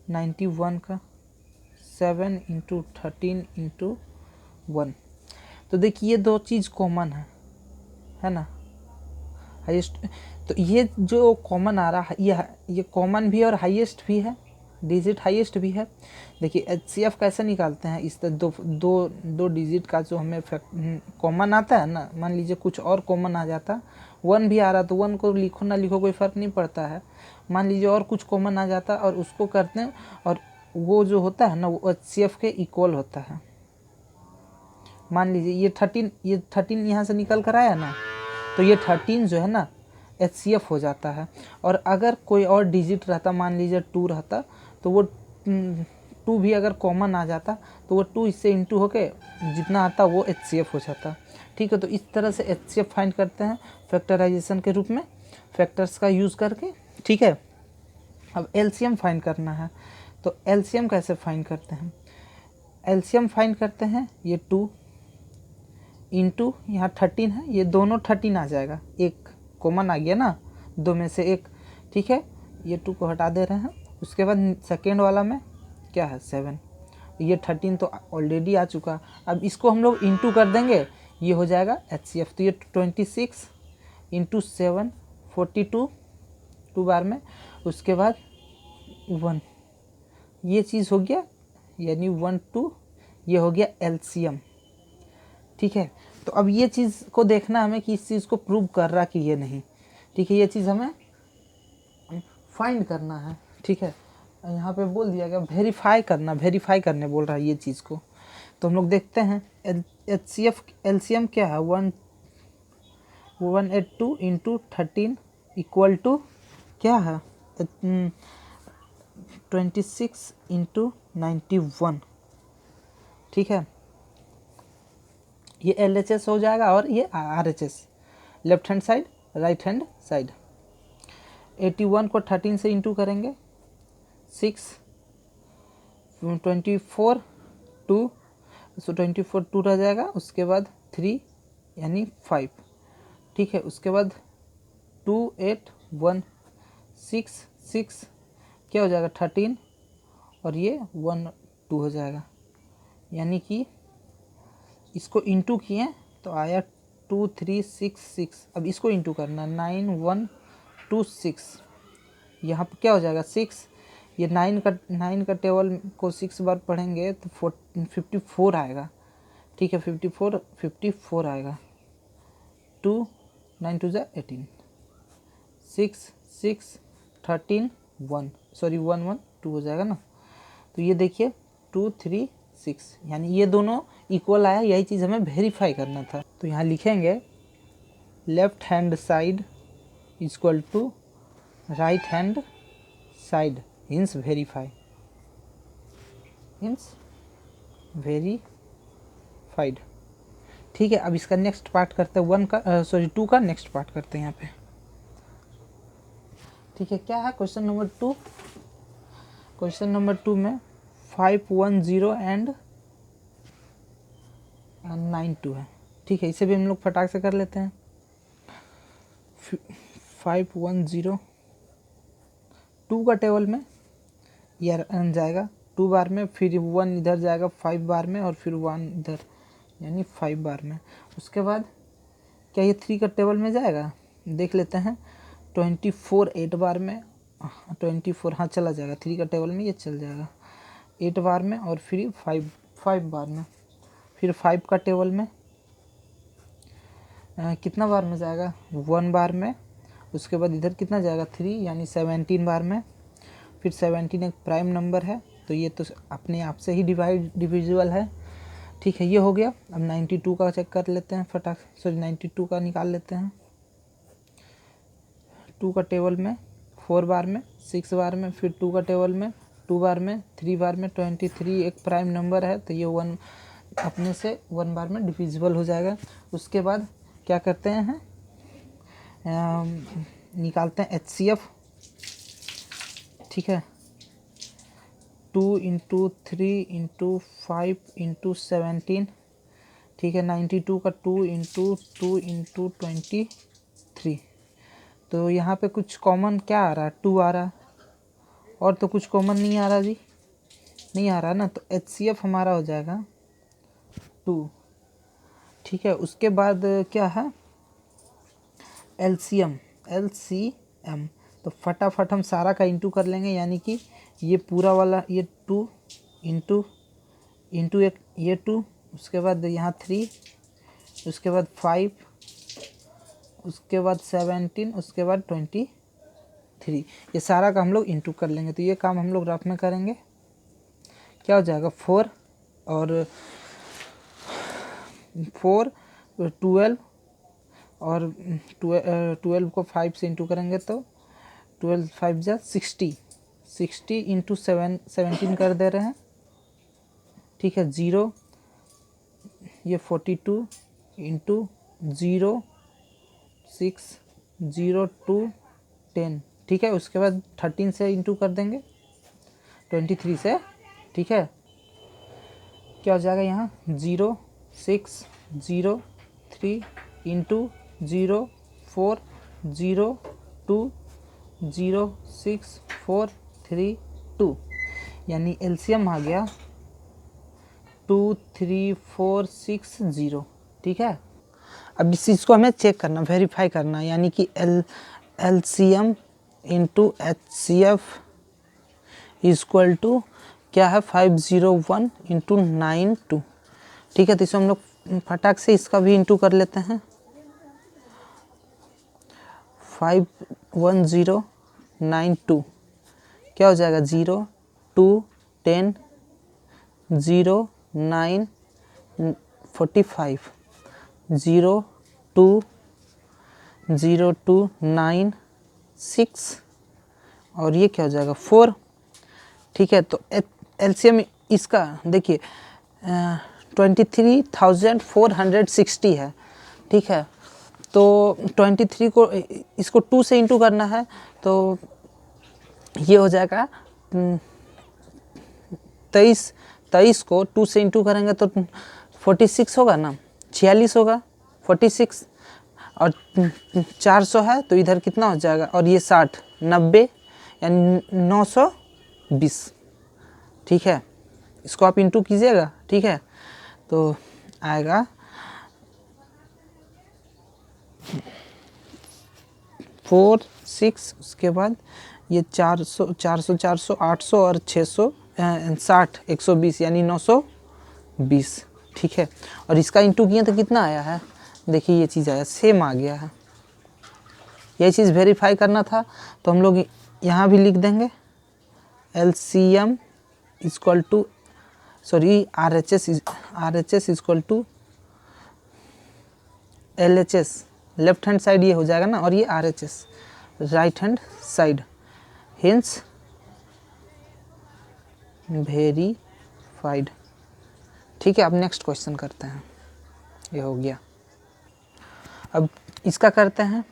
91 का 7 इंटू 13 इंटू 1। तो देखिए ये दो चीज़ कॉमन है ना, हाईएस्ट। तो ये जो कॉमन आ रहा है ये कॉमन भी और हाईएस्ट भी है, डिजिट हाईएस्ट भी है। देखिए एचसीएफ कैसे निकालते हैं, इस दो डिजिट का जो हमें कॉमन आता है ना, मान लीजिए कुछ और कॉमन आ जाता, 1 भी आ रहा तो 1 को लिखो ना लिखो कोई फ़र्क नहीं पड़ता है। मान लीजिए और कुछ कॉमन आ जाता और उसको करते हैं, और वो जो होता है ना वो एचसीएफ के इक्वल होता है। मान लीजिए ये 13 यहाँ से निकल कर आया ना, तो ये 13 जो है ना एचसीएफ हो जाता है। और अगर कोई और डिजिट रहता, मान लीजिए 2 रहता, तो वो 2 भी अगर कॉमन आ जाता तो वो 2 इससे इंटू होके जितना आता वो एचसीएफ हो जाता, ठीक है। तो इस तरह से एचसीएफ फाइंड करते हैं फैक्टराइजेशन के रूप में, फैक्टर्स का यूज़ करके, ठीक है। अब एलसीएम फाइंड करना है, तो एलसीएम कैसे फाइंड करते हैं, एलसीएम फाइंड करते हैं ये 2 इंटू यहाँ 13 है, ये दोनों 13 आ जाएगा, एक कॉमन आ गया ना, दो में से एक, ठीक है। ये 2 को हटा दे रहे हैं। उसके बाद सेकेंड वाला में क्या है 7, ये 13 तो ऑलरेडी आ चुका। अब इसको हम लोग इंटू कर देंगे, ये हो जाएगा एचसीएफ। तो ये 26 इंटू 7 42 2 बार में, उसके बाद 1, ये चीज़ हो गया, यानी 1 2, ये हो गया एलसीएम, ठीक है। तो अब ये चीज़ को देखना हमें कि इस चीज़ को प्रूव कर रहा कि ये नहीं, ठीक है, ये चीज़ हमें फाइंड करना है, ठीक है। यहाँ पे बोल दिया गया वेरीफाई करने बोल रहा है ये चीज़ को। तो हम लोग देखते हैं एचसीएफ एलसीएम क्या है, 182 इंटू 13 इक्वल टू क्या है 26 इंटू 91, ठीक है। ये LHS हो जाएगा और ये RHS, left hand side right hand side. 81 को 13 से इंटू करेंगे, 6, 24 2, सो 24 2 रह जाएगा, उसके बाद 3 यानी 5, ठीक है। उसके बाद 2 8 1 6 6 क्या हो जाएगा 13, और ये 1 2 हो जाएगा, यानी कि इसको इंटू किए तो आया 2 3 6 6। अब इसको इंटू करना 9 1 2 6, यहाँ पर क्या हो जाएगा 6, ये 9 का टेबल को 6 बार पढ़ेंगे तो 54 आएगा, ठीक है। 54 आएगा। 2 9 2 18, 6 6 13 1, सॉरी 1 1 2 हो जाएगा ना। तो ये देखिए 2 3 6, यानी ये दोनों इक्वल आया, यही चीज़ हमें वेरीफाई करना था। तो यहाँ लिखेंगे left hand side equal to right hand side, hence verify, hence verified, ठीक है। अब इसका नेक्स्ट पार्ट करते हैं 2 का नेक्स्ट पार्ट करते हैं यहाँ पे, ठीक है। क्या है क्वेश्चन नंबर 2? क्वेश्चन नंबर 2 में 5 1 0 एंड 9 2 है, ठीक है। इसे भी हम लोग फटाक से कर लेते हैं। 5 1 0, 2 का टेबल में ये जाएगा 2 बार में, फिर 1 इधर जाएगा 5 बार में, और फिर 1 इधर यानी 5 बार में। उसके बाद क्या ये 3 का टेबल में जाएगा, देख लेते हैं। 24 8 बार में, 24 हाँ चला जाएगा, 3 का टेबल में ये चल जाएगा 8 बार में, और फिर 5 बार में। फिर 5 का टेबल में कितना बार में जाएगा 1 बार में। उसके बाद इधर कितना जाएगा 3 यानी 17 बार में। फिर 17 एक प्राइम नंबर है, तो ये तो अपने आप से ही डिविजिबल है, ठीक है। ये हो गया। अब 92 का चेक कर लेते हैं फटाक, सॉरी 92 का निकाल लेते हैं। 2 का टेबल में 4 बार में, 6 बार में, फिर 2 का टेबल में 2 बार में, 3 बार में। 23 एक प्राइम नंबर है, तो ये 1 अपने से 1 बार में डिविजिबल हो जाएगा। उसके बाद क्या करते हैं, निकालते हैं HCF, ठीक है। 2 × 3 × 5 × 17, ठीक है। 92 का 2 × 2 × 23, तो यहाँ पे कुछ कॉमन क्या आ रहा है 2 आ रहा है, और तो कुछ कॉमन नहीं आ रहा जी, नहीं आ रहा ना, तो HCF हमारा हो जाएगा 2, ठीक है। उसके बाद क्या है LCM, तो फटाफट हम सारा का इंटू कर लेंगे, यानी कि ये पूरा वाला ये 2 इंटू एक ये 2, उसके बाद यहाँ 3, उसके बाद 5, उसके बाद 17, उसके बाद 23, ये सारा का हम लोग इंटू कर लेंगे। तो ये काम हम लोग रफ में करेंगे, क्या हो जाएगा 4 और 4 12, और 12 को 5 से इंटू करेंगे तो 12 5 जा 60 × 17 कर दे रहे हैं, ठीक है। 0 ये 42 × 0 6 0 2 10, ठीक है। उसके बाद 13 से इंटू कर देंगे 23 से, ठीक है। क्या हो जाएगा यहाँ 0 6 0 3 × 0 4 0 2 0 6 4 3 2, यानी LCM आ गया 2 3 4 6 0, ठीक है। अब इस चीज़ को हमें चेक करना, वेरीफाई करना, यानी कि LCM × HCF इक्वल टू क्या है 501 × 92, ठीक है। तो इसे हम लोग फटाक से इसका भी इंटू कर लेते हैं। 51092 क्या हो जाएगा 0 2 10 0 9 45 0 2 0 2 9 6, और ये क्या हो जाएगा 4, ठीक है। तो LCM इसका देखिए 23,460 है, ठीक है। तो 23 को इसको 2 से इंटू करना है, तो ये हो जाएगा 23 23 को 2 से इंटू करेंगे तो 46 होगा ना, 46 होगा 46, और 400 है तो इधर कितना हो जाएगा, और ये 60 90 यानी 920। ठीक है, इसको आप इंटू कीजिएगा। ठीक है, तो आएगा 4 6, उसके बाद ये 400 400 400 800 और 600 60 120 यानी 920। ठीक है, और इसका इंटू किए तो कितना आया है, देखिए ये चीज़ आया, सेम आ गया है। ये चीज़ वेरीफाई करना था तो हम लोग यहाँ भी लिख देंगे LCM equal to RHS equal to LHS, left hand side ये हो जाएगा ना, और ये RHS right hand side, hence verified. ठीक है, अब नेक्स्ट क्वेश्चन करते हैं, ये हो गया। अब इसका करते हैं,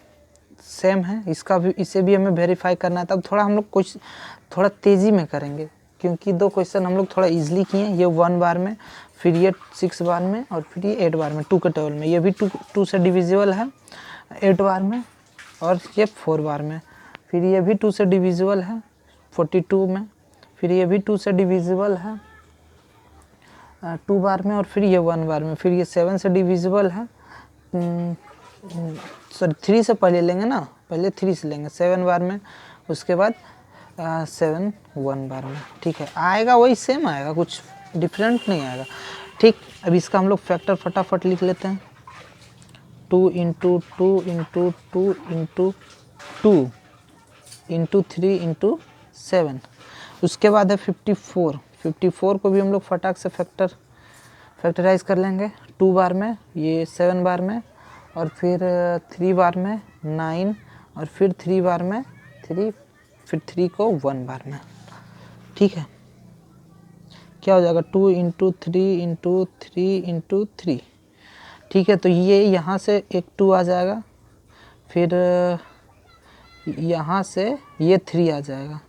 सेम है, इसका भी, इसे भी हमें वेरीफाई करना है। तब थोड़ा हम लोग कुछ थोड़ा तेज़ी में करेंगे, क्योंकि 2 क्वेश्चन हम लोग थोड़ा इजीली किए, ये 1 बार में, फिर ये 6 बार में, और फिर ये 8 बार में, 2 के टेबल में। ये भी 2 से डिविजिबल है 8 बार में, और ये 4 बार में। फिर ये भी 2 से डिविजिबल है 42 में, फिर ये भी 2 से डिविजिबल है 2 बार में, और फिर ये 1 बार में। फिर ये 7 से डिविजिबल है, सॉरी 3 से पहले लेंगे ना, पहले 3 से लेंगे 7 बार में, उसके बाद 7 1 बार में। ठीक है, आएगा वही सेम आएगा, कुछ डिफरेंट नहीं आएगा। ठीक, अब इसका हम लोग फैक्टर फटाफट लिख लेते हैं, 2 into 2 into 2 into 2 into 3 into 7। उसके बाद है 54। 54 को भी हम लोग फटाक से फैक्टराइज कर लेंगे, 2 बार में, ये 7 बार में, और फिर 3 बार में 9, और फिर 3 बार में 3, फिर 3 को 1 बार में। ठीक है, क्या हो जाएगा, 2 इंटू 3 इंटू 3 इंटू 3। ठीक है, तो ये यहाँ से एक 2 आ जाएगा, फिर यहाँ से ये 3 आ जाएगा।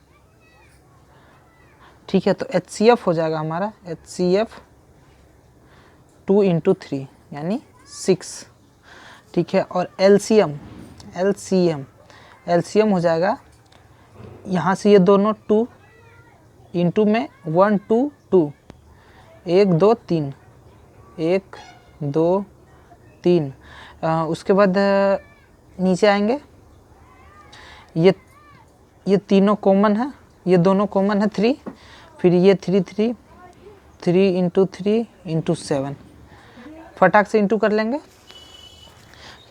ठीक है, तो HCF हो जाएगा हमारा, HCF 2 इंटू 3 यानी 6। ठीक है, और LCM हो जाएगा, यहाँ से ये दोनों 2 इंटू में 1 2 2, 1 2 3, 1 2 3। उसके बाद नीचे आएंगे, ये तीनों कॉमन है, ये दोनों कॉमन है 3, फिर ये 3 3 3 इंटू 3 इंटू 7, फटाक से इंटू कर लेंगे,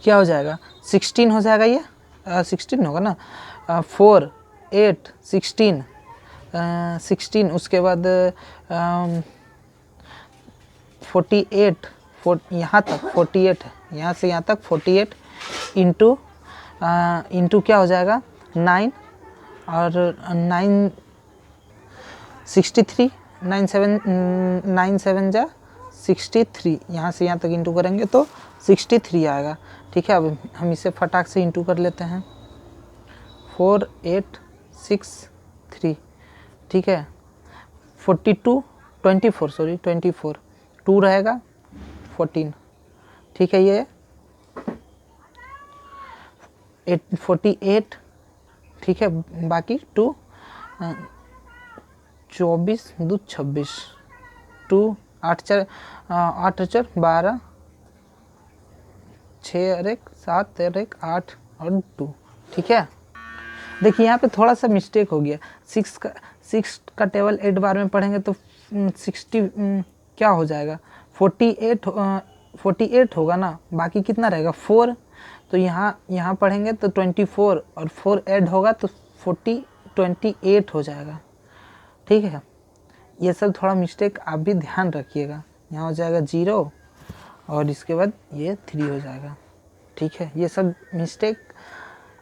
क्या हो जाएगा 16 हो जाएगा, ये 16 होगा ना, 4 8 16 16, उसके बाद 48 यहाँ तक 48 है, यहाँ से यहाँ तक 48 इंटू क्या हो जाएगा 9, और 9 63, 9 7 जा 63, यहाँ से यहाँ तक इंटू करेंगे तो 63 आएगा। ठीक है, अब हम इसे फटाक से इंटू कर लेते हैं, 4 8 6 3। ठीक है, 24 2 रहेगा 14। ठीक है, ये 48। ठीक है, बाकी 2 24 2 26, 2 8 4 12, 6 और 1 7 और 1 8 और 2। ठीक है, देखिए यहाँ पे थोड़ा सा मिस्टेक हो गया, 6 का टेबल 8 बार में पढ़ेंगे तो 60 क्या हो जाएगा 48 होगा ना, बाकी कितना रहेगा 4, तो यहाँ पढ़ेंगे तो 24 और 4 ऐड होगा तो 28 हो जाएगा। ठीक है, ये सब थोड़ा मिस्टेक आप भी ध्यान रखिएगा, यहाँ हो जाएगा 0 और इसके बाद ये 3 हो जाएगा। ठीक है, ये सब मिस्टेक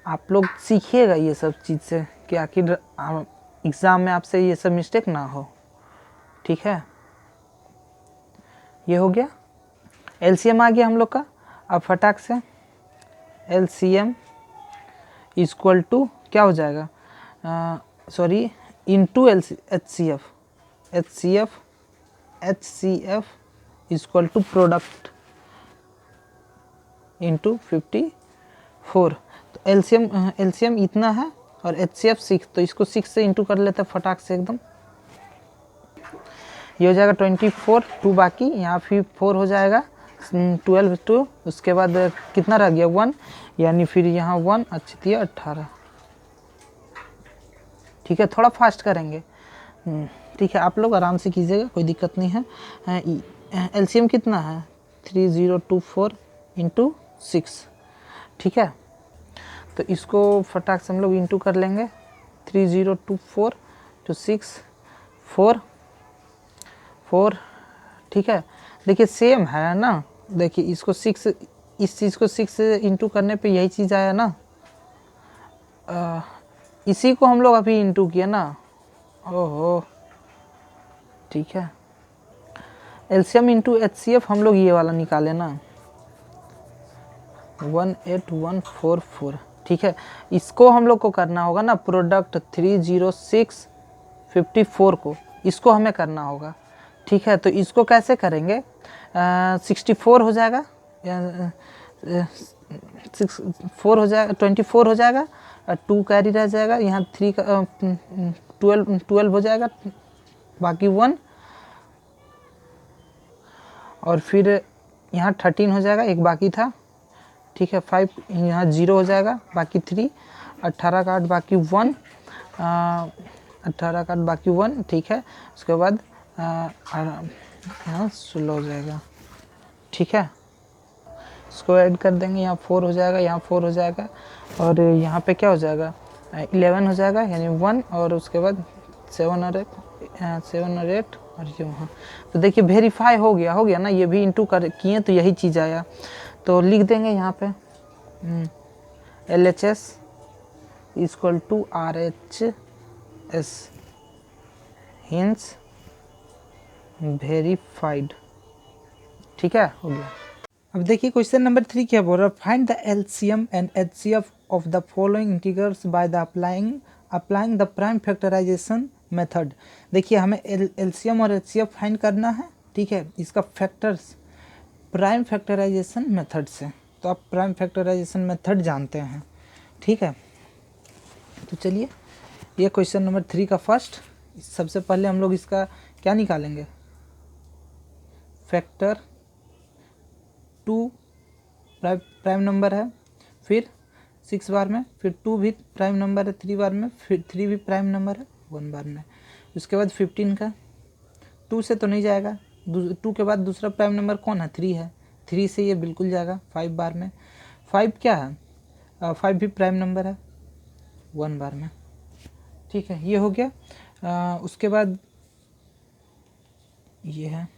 आप लोग सीखिएगा ये सब चीज़ से, कि आखिर एग्ज़ाम में आपसे ये सब मिस्टेक ना हो। ठीक है, ये हो गया, LCM आ गया हम लोग का। अब फटाक से LCM इक्वल टू क्या हो जाएगा, sorry into H C F equal to product into 54। तो एलसीएम इतना है और एच सी एफ 6, तो इसको 6 से इंटू कर लेते हैं फटाक से एकदम। ये हो जाएगा 24, 2 बाकी, यहाँ फिर 4 हो जाएगा 12 2, उसके बाद कितना रह गया 1, यानी फिर यहाँ 1 अच्छी थी 18। ठीक है, थोड़ा फास्ट करेंगे। ठीक है, आप लोग आराम से कीजिएगा, कोई दिक्कत नहीं है। एलसीएम कितना है 3024 इंटू 6। ठीक है, तो इसको फटाक से हम लोग इंटू कर लेंगे 3024 टू 6 4 4। ठीक है, देखिए सेम है ना, देखिए इसको 6, इस चीज़ को 6 से इंटू करने पे यही चीज़ आया ना, इसी को हम लोग अभी इंटू किया ना। ओहो, ठीक है, एलसीएम इंटू एचसीएफ हम लोग ये वाला निकाले ना 18144। ठीक है, इसको हम लोग को करना होगा ना प्रोडक्ट 30654 को, इसको हमें करना होगा। ठीक है, तो इसको कैसे करेंगे, 64 हो जाएगा, 4 हो जाएगा, 24 हो जाएगा, 2 कैरी रह जाएगा, यहाँ 3 का 12 हो जाएगा, बाकी 1, और फिर यहाँ 13 हो जाएगा, एक बाकी था। ठीक है, 5 यहाँ 0 हो जाएगा, बाकी 3, 18 का 8 बाकी 1, 18 का 8 बाकी 1। ठीक है, उसके बाद यहाँ 16 हो जाएगा। ठीक है, इसको ऐड कर देंगे, यहाँ 4 हो जाएगा, यहाँ 4 हो जाएगा, और यहाँ पे क्या हो जाएगा 11 हो जाएगा, यानी 1, और उसके बाद 7 और 8 और ये वहाँ। तो देखिए वेरीफाई हो गया ना, ये भी इंटू कर किए तो यही चीज़ आया। तो लिख देंगे यहाँ पे LHS equal to RHS hence verified. ठीक है, हो गया। अब देखिए क्वेश्चन नंबर 3 क्या बोल रहा है, find the LCM and HCF of the following integrals by the applying the prime factorization method. देखिए हमें एलसीएम और एचसीएफ फाइंड करना है। ठीक है, इसका फैक्टर्स प्राइम फैक्टराइजेशन मेथड से, तो आप प्राइम फैक्टराइजेशन मेथड जानते हैं। ठीक है, तो चलिए ये क्वेश्चन नंबर 3 का फर्स्ट, सबसे पहले हम लोग इसका क्या निकालेंगे, फैक्टर 2 प्राइम नंबर है, फिर 6 बार में, फिर 2 भी प्राइम नंबर है 3 बार में, फिर 3 भी प्राइम नंबर है 1 बार में, उसके बाद 15 का 2 से तो नहीं जाएगा, 2 के बाद दूसरा प्राइम नंबर कौन है 3 है, 3 से ये बिल्कुल जाएगा 5 बार में, 5 क्या है 5 भी प्राइम नंबर है 1 बार में। ठीक है, ये हो गया। उसके बाद ये है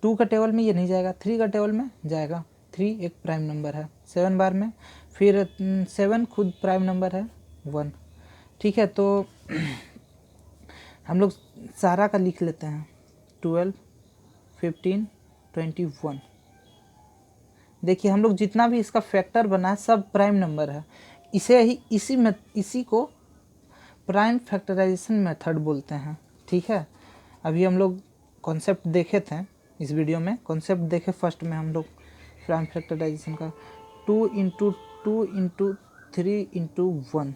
2 का टेबल में ये नहीं जाएगा, 3 का टेबल में जाएगा, 3 एक प्राइम नंबर है 7 बार में, फिर 7 खुद प्राइम नंबर है 1। ठीक है, तो हम लोग सारा का लिख लेते हैं 12 15 21। देखिए हम लोग जितना भी इसका फैक्टर बना है सब प्राइम नंबर है, इसी को प्राइम फैक्टराइजेशन मेथड बोलते हैं। ठीक है, अभी हम लोग कॉन्सेप्ट देखे थे इस वीडियो में, कॉन्सेप्ट देखे फर्स्ट में हम लोग प्राइम फैक्टराइजेशन का 2 into 2 into 3 into 1,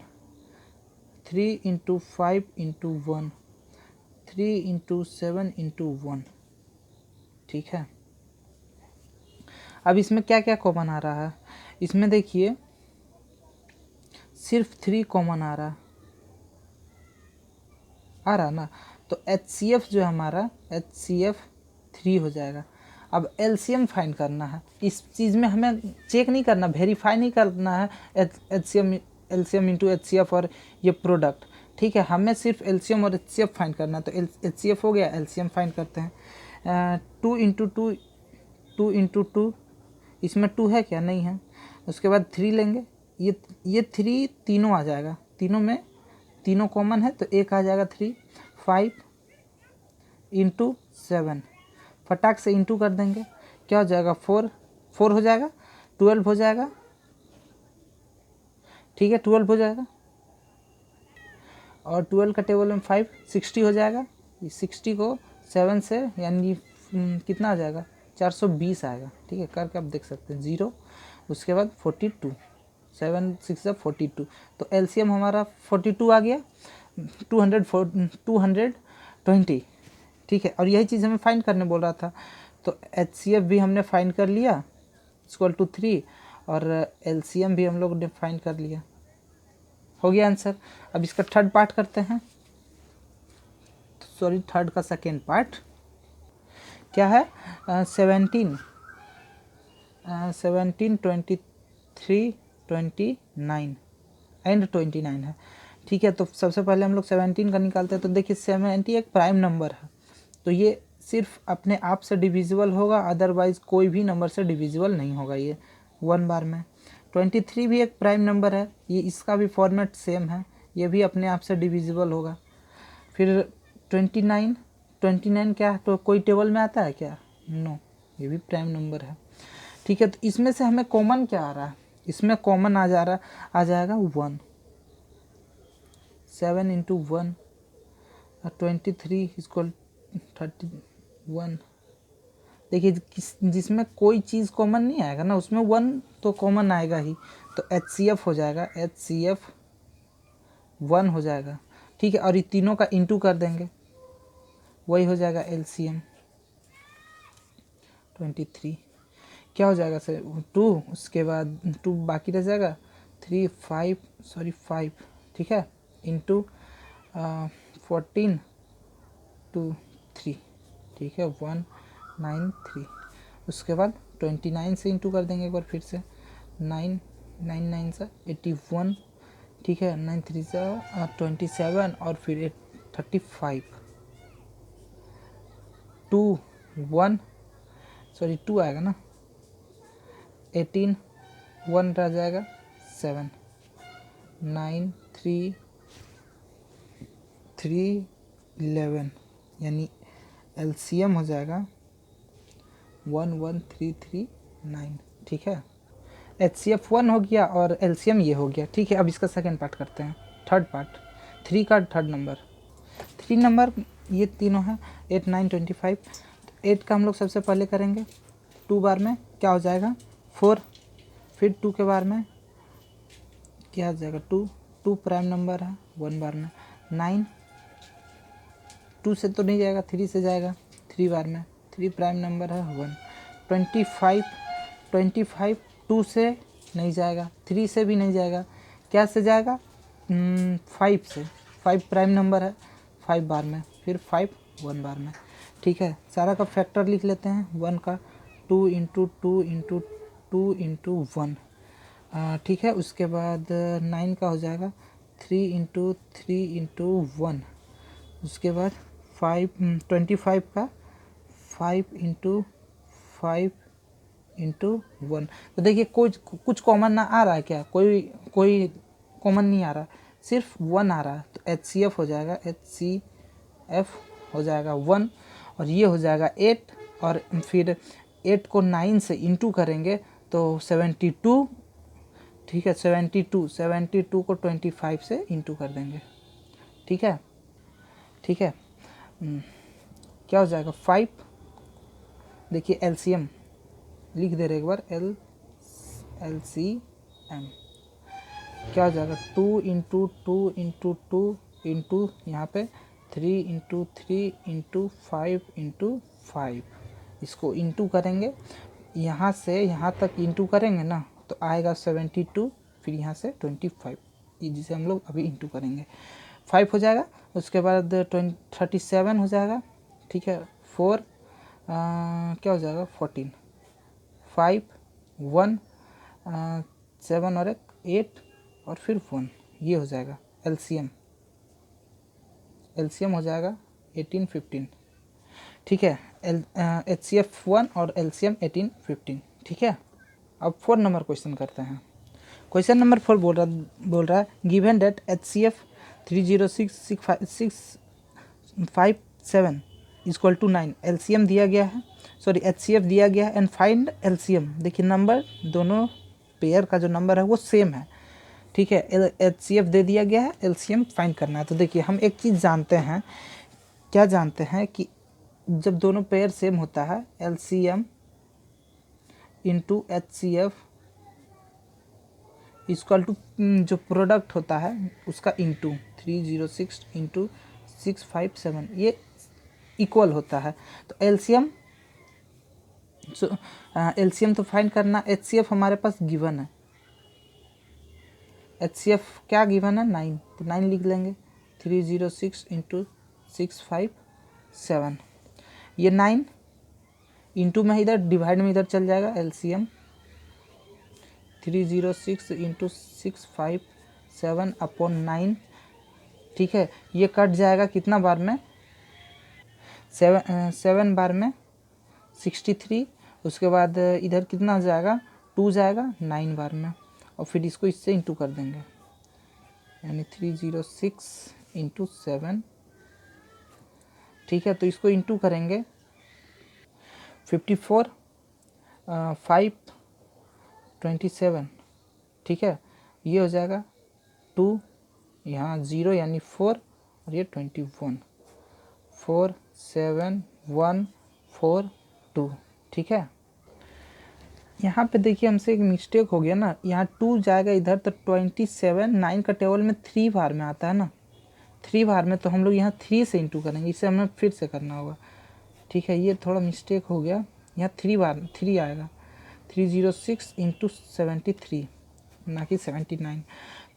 3 into 5 into 1, 3 into 7 into 1। ठीक है, अब इसमें क्या क्या कॉमन आ रहा है, इसमें देखिए सिर्फ 3 कॉमन आ रहा ना, तो HCF जो है हमारा HCF 3 हो जाएगा। अब LCM फाइंड करना है, इस चीज़ में हमें चेक नहीं करना, वेरीफाई नहीं करना है LCM इंटू HCF और ये प्रोडक्ट। ठीक है, हमें सिर्फ LCM और HCF फाइंड करना है, तो HCF हो गया, LCM फाइंड करते हैं। 2 इंटू 2, इसमें 2 है क्या, नहीं है। उसके बाद 3 लेंगे, ये 3 तीनों आ जाएगा, तीनों कॉमन है तो एक आ जाएगा 3, 5 इंटू 7, फटाक से इंटू कर देंगे, क्या हो जाएगा 4 हो जाएगा, 12 हो जाएगा। ठीक है, 12 हो जाएगा, और 12 का टेबल में 5 60 हो जाएगा। 60 को 7 से यानी कितना आ जाएगा 420 आएगा। ठीक है, करके आप देख सकते हैं 0, उसके बाद 42, 7 6 42, तो एलसीएम हमारा 42 आ गया, 220। ठीक है, और यही चीज़ हमें फाइंड करने बोल रहा था, तो एचसीएफ भी हमने फाइंड कर लिया इक्वल टू 3, और एलसीएम भी हम लोग ने फाइंड कर लिया। हो गया आंसर। अब इसका थर्ड पार्ट करते हैं, सॉरी थर्ड का सेकेंड पार्ट क्या है, 17 23 29 एंड 29 है। ठीक है, तो सबसे पहले हम लोग 17 का निकालते हैं। तो देखिए 70 एक प्राइम नंबर है, तो ये सिर्फ अपने आप से डिविजिबल होगा, अदरवाइज कोई भी नंबर से डिविजिबल नहीं होगा ये 1 बार में। 23 भी एक प्राइम नंबर है, ये इसका भी फॉर्मेट सेम है, ये भी अपने आप से डिविजिबल होगा। फिर 29 क्या है, तो कोई टेबल में आता है क्या, नो, ये भी प्राइम नंबर है। ठीक है, तो इसमें से हमें कॉमन क्या आ रहा है, इसमें कॉमन आ जाएगा 1, 7 इंटू 1 23 इक्वल 31। देखिए जिसमें कोई चीज़ कॉमन नहीं आएगा ना, उसमें 1 तो कॉमन आएगा ही, तो HCF हो जाएगा, HCF 1 हो जाएगा। ठीक है, और ये तीनों का इंटू कर देंगे, वही हो जाएगा LCM 23। क्या हो जाएगा सर 2, उसके बाद 2 बाकी रह जाएगा 3 5 ठीक है, इंटू 14 2 3। ठीक है 193, उसके बाद 29 से इंटू कर देंगे एक बार फिर से, 9 9 से 81। ठीक है 9 3 से 27, और फिर 35 2 1 सॉरी 2 आएगा ना, 18 1 रह जाएगा 7 9 3 3 11, यानी LCM हो जाएगा 11339। ठीक है, HCF 1 हो गया और LCM ये हो गया। ठीक है, अब इसका सेकेंड पार्ट करते हैं, थर्ड पार्ट, 3 का थर्ड नंबर। 3 नंबर ये तीनों हैं 8 9 25। तो 8 का हम लोग सबसे पहले करेंगे 2 बार में, क्या हो जाएगा 4, फिर 2 के बार में क्या हो जाएगा 2 प्राइम नंबर है 1 बार में, 9 2 से तो नहीं जाएगा, 3 से जाएगा, 3 बार में, 3 प्राइम नंबर है 1, 25 2 से नहीं जाएगा, 3 से भी नहीं जाएगा, क्या से जाएगा 5 से, 5 प्राइम नंबर है 5 बार में, फिर 5 1 बार में। ठीक है, सारा का फैक्टर लिख लेते हैं, 1 का 2 इंटू 2 इंटू 2 इंटू 1। ठीक है, उसके बाद 9 का हो जाएगा 3 इंटू 3 इंटू 1, उसके बाद 25 का 5 इंटू 5 इंटू 1। तो देखिए कुछ कॉमन ना आ रहा है क्या, कोई कॉमन नहीं आ रहा, सिर्फ 1 आ रहा है, तो HCF हो जाएगा, HCF हो जाएगा 1, और ये हो जाएगा 8, और फिर 8 को 9 से इंटू करेंगे तो 72। ठीक है 72 को 25 से इंटू कर देंगे। ठीक है क्या हो जाएगा 5। देखिए LCM लिख दे रहे एक बार, LCM क्या हो जाएगा 2 इंटू 2 इंटू 2 इंटू यहाँ पे 3 इंटू 3 इंटू 5 इंटू 5, इसको इंटू करेंगे, यहाँ से यहाँ तक इंटू करेंगे ना तो आएगा 72, फिर यहाँ से 25, ये जिसे हम लोग अभी इंटू करेंगे 5 हो जाएगा, उसके बाद 37 हो जाएगा। ठीक है 4 क्या हो जाएगा 14, 5 1 7 और 8 और फिर 1, ये हो जाएगा LCM हो जाएगा 18 15। ठीक है HCF 1 और LCM 18 15। ठीक है, अब 4 नंबर क्वेश्चन करते हैं। क्वेश्चन नंबर 4 बोल रहा है given that HCF 30657 equal to 9, LCM दिया गया है, सॉरी HCF दिया गया है, एंड फाइंड LCM। देखिए नंबर दोनों पेयर का जो नंबर है वो सेम है। ठीक है। HCF दे दिया गया है, LCM फाइंड करना है। तो देखिए हम एक चीज़ जानते हैं, क्या जानते हैं कि जब दोनों पेयर सेम होता है LCM into HCF equal to जो प्रोडक्ट होता है उसका इंटू 306 इंटू 657 ये इक्वल होता है। तो एलसीएम तो फाइंड करना। HCF हमारे पास गिवन है, HCF क्या गिवन है 9, तो 9 लिख लेंगे 306 इंटू 657। ये 9 इंटू में इधर डिवाइड में इधर चल जाएगा LCM 306 इंटू 657 अपॉन 9। ठीक है, ये कट जाएगा कितना बार में 7 बार में 63। उसके बाद इधर कितना आ जाएगा 2 जाएगा 9 बार में, और फिर इसको इससे इंटू कर देंगे यानी 306 इंटू 7। ठीक है, तो इसको इंटू करेंगे 54 5 27। ठीक है, ये हो जाएगा 2 यहाँ 0 यानी 4 और ये 21 4 7 1 4 2। ठीक है, यहाँ पे देखिए हमसे एक मिस्टेक हो गया ना, यहाँ 2 जाएगा इधर तो 27 9 का टेबल में 3 बार में आता है ना, 3 बार में, तो हम लोग यहाँ 3 से इंटू करेंगे, इसे हमें फिर से करना होगा। ठीक है, ये थोड़ा मिस्टेक हो गया, यहाँ 3 बार 3 आएगा 306 इंटू 73 ना कि 79।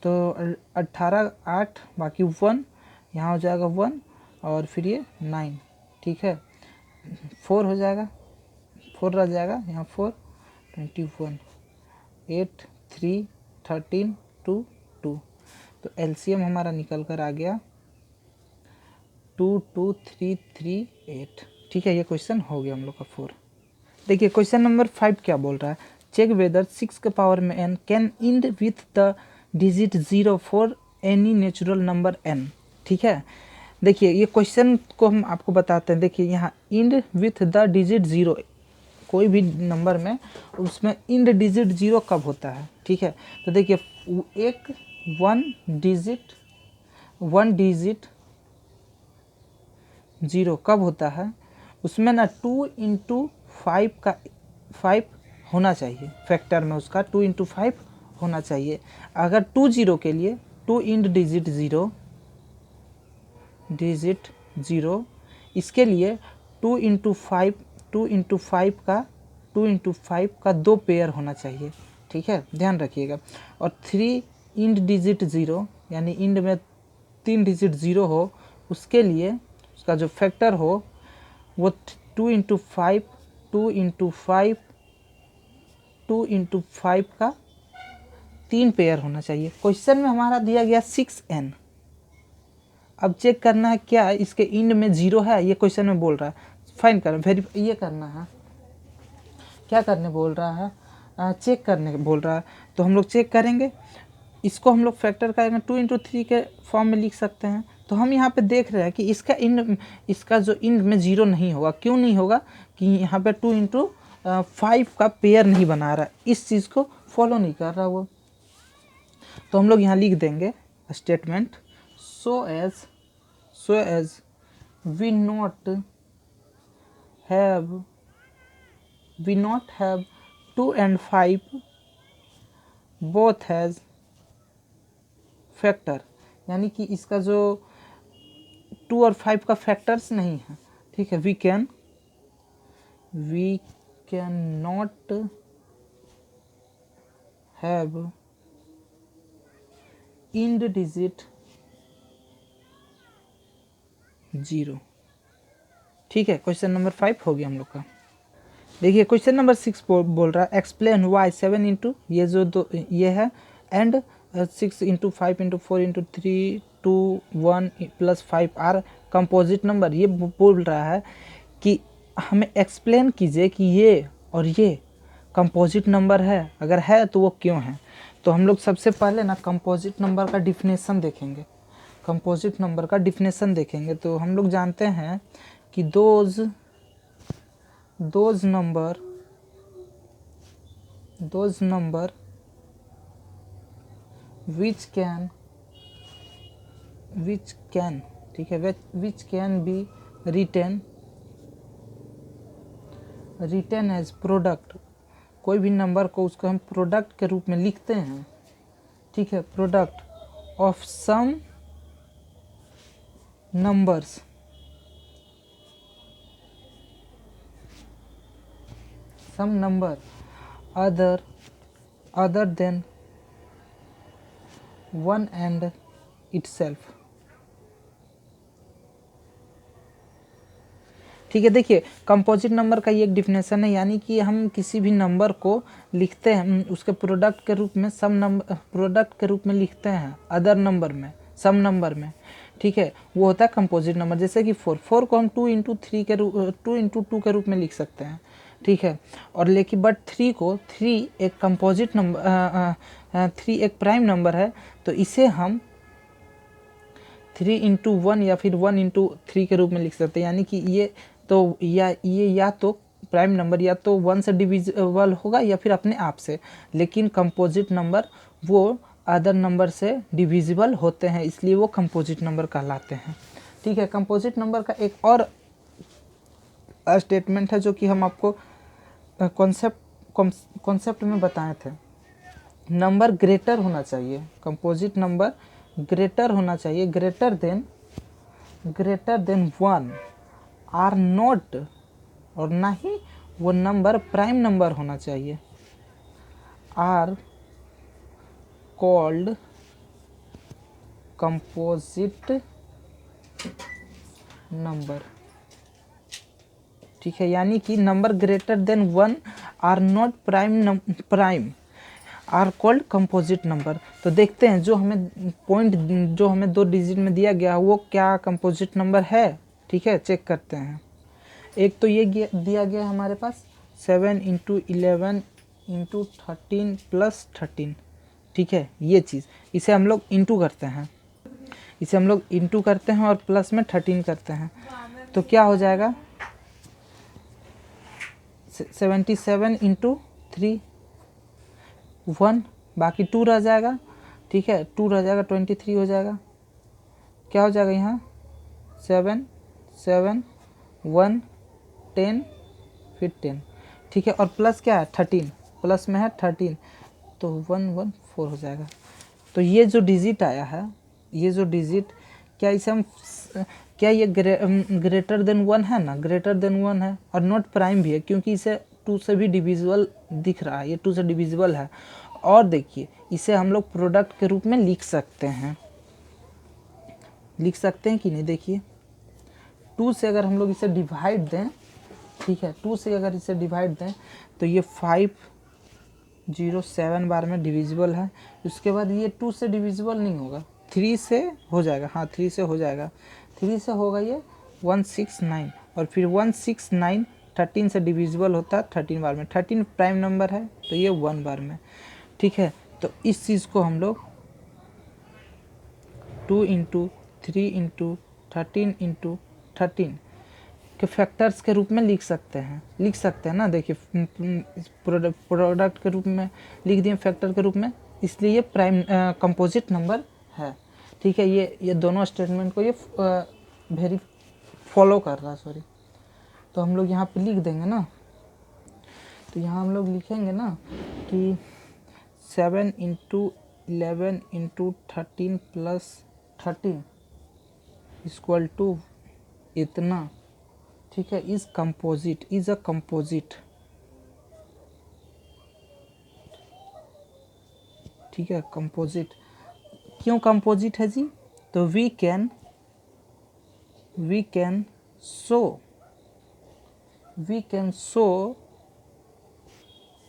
तो 18 8 बाकी 1 यहाँ हो जाएगा 1 और फिर ये 9। ठीक है, 4 हो जाएगा, 4 रह जाएगा यहाँ 4 21 8 3 13 2 2। तो LCM हमारा निकल कर आ गया 22338। ठीक है, ये क्वेश्चन हो गया हम लोग का 4। देखिए क्वेश्चन नंबर 5 क्या बोल रहा है, चेक वेदर 6 के पावर में n can end with the digit 0 for any natural number n। ठीक है, देखिए ये क्वेश्चन को हम आपको बताते हैं। देखिए यहाँ इंड विथ द डिजिट 0, कोई भी नंबर में उसमें इंड डिजिट 0 कब होता है। ठीक है, तो देखिए एक 1 डिजिट 0 कब होता है, उसमें ना 2 इंटू 5 का 5 होना चाहिए, फैक्टर में उसका 2 इंटू 5 होना चाहिए। अगर 2 0 के लिए 2 इंट डिजिट 0 इसके लिए 2 इंटू 5 का 2 पेयर होना चाहिए। ठीक है, ध्यान रखिएगा। और 3 इंट डिजिट 0 यानी इंड में 3 डिजिट 0 हो, उसके लिए उसका जो फैक्टर हो वो 2 इंटू 5 का 3 पेयर होना चाहिए। क्वेश्चन में हमारा दिया गया 6n। अब चेक करना है क्या इसके इंड में 0 है, ये क्वेश्चन में बोल रहा है, फाइंड कर वेरीफाई ये करना है। क्या करने बोल रहा है, चेक करने बोल रहा है। तो हम लोग चेक करेंगे, इसको हम लोग फैक्टर करेंगे 2 इंटू 3 के फॉर्म में लिख सकते हैं। तो हम यहाँ पे देख रहे हैं कि इसका जो इंड में 0 नहीं होगा। क्यों नहीं होगा कि यहाँ पे 2 इंटू 5 का पेयर नहीं बना रहा है, इस चीज़ को फॉलो नहीं कर रहा वो। तो हम लोग यहाँ लिख देंगे statement so as we not have 2 and 5 both has factor, यानी कि इसका जो 2 और 5 का फैक्टर्स नहीं है। ठीक है, we can not have end digit 0। ठीक है, क्वेश्चन नंबर 5 हो गया हम लोग का। देखिए क्वेश्चन नंबर 6 बोल रहा है एक्सप्लेन वाई 7 इंटू ये जो ये है and 6 into 5 into 4 into 3 2 1 plus 5 are composite number. ये बोल रहा है कि हमें एक्सप्लेन कीजिए कि ये और ये कंपोजिट नंबर है, अगर है तो वो क्यों है। तो हम लोग सबसे पहले ना कंपोजिट नंबर का डिफिनेशन देखेंगे। कंपोजिट नंबर का डिफिनेशन देखेंगे तो हम लोग जानते हैं कि दोज नंबर विच कैन, ठीक है, which can be written as product. कोई भी नंबर को उसको हम प्रोडक्ट के रूप में लिखते हैं, ठीक है, product of some numbers other than one and itself। ठीक है, देखिए कंपोजिट नंबर का ये एक डिफिनेशन है, यानी कि हम किसी भी नंबर को लिखते हैं उसके प्रोडक्ट के रूप में, सम नंबर प्रोडक्ट के रूप में लिखते हैं अदर नंबर में, सम नंबर में, ठीक है, वो होता है कंपोजिट नंबर। जैसे कि 4 को हम 2 इंटू टू के रूप में लिख सकते हैं, ठीक है, और लेकिन बट 3 एक कंपोजिट नंबर, 3 एक प्राइम नंबर है, तो इसे हम 3 इंटू 1 या फिर 1 इंटू 3 के रूप में लिख सकते हैं। यानी कि ये या तो प्राइम नंबर या तो 1 से डिविजिबल होगा या फिर अपने आप से, लेकिन कंपोजिट नंबर वो अदर नंबर से डिविजिबल होते हैं, इसलिए वो कंपोजिट नंबर कहलाते हैं। ठीक है, कंपोजिट नंबर का एक और स्टेटमेंट है जो कि हम आपको कॉन्सेप्ट में बताए थे। नंबर ग्रेटर होना चाहिए, कंपोजिट नंबर ग्रेटर होना चाहिए, ग्रेटर देन 1 आर नॉट, और ना ही वो नंबर प्राइम नंबर होना चाहिए, आर कॉल्ड कंपोजिट नंबर। ठीक है, यानी कि number greater than 1 are not prime are called composite number. तो देखते हैं जो हमें 2 डिजिट में दिया गया वो क्या कंपोजिट नंबर है। ठीक है, चेक करते हैं। एक तो ये दिया गया हमारे पास 7 इंटू 11 इंटू 13 प्लस 13। ठीक है, ये चीज़ इसे हम लोग इंटू करते हैं, और प्लस में 13 करते हैं, तो क्या हो जाएगा 77 इंटू 3 1, बाकी 2 रह जाएगा। ठीक है, 2 रह जाएगा, 23 हो जाएगा। क्या हो जाएगा यहाँ 7 7 1 10 फिर 10। ठीक है, और प्लस क्या है 13, प्लस में है 13, तो 114 हो जाएगा। तो ये जो डिजिट आया है, ये जो डिजिट, क्या इसे हम क्या ये ग्रेटर देन 1 है ना, ग्रेटर देन 1 है, और नॉट प्राइम भी है क्योंकि इसे 2 से भी डिविजिबल दिख रहा है, ये 2 से डिविजिबल है। और देखिए इसे हम लोग प्रोडक्ट के रूप में लिख सकते हैं कि नहीं। देखिए 2 से अगर हम लोग इसे डिवाइड दें, ठीक है, 2 से अगर इसे डिवाइड दें तो ये 507 बार में डिविजिबल है। उसके बाद ये 2 से डिविजिबल नहीं होगा, 3 से हो जाएगा। हाँ, 3 से हो जाएगा, 3 से होगा ये 169, और फिर 169 13 से डिविजिबल होता है 13 बार में। 13 प्राइम नंबर है तो ये 1 बार में। ठीक है, तो इस चीज़ को हम लोग 2 इंटू 3 इंटू 13 इंटू 13 के फैक्टर्स के रूप में लिख सकते हैं ना। देखिए प्रोडक्ट के रूप में लिख दिए, फैक्टर के रूप में, इसलिए ये प्राइम कंपोजिट नंबर है। ठीक है, ये दोनों स्टेटमेंट को ये फॉलो कर रहा है, सॉरी। तो हम लोग यहाँ पे लिख देंगे ना, तो यहाँ हम लोग लिखेंगे ना कि 7 into 11 into 13 plus 13 equal to इतना। ठीक है, इज अ कंपोजिट। ठीक है, कंपोजिट क्यों कंपोजिट है जी? तो we can show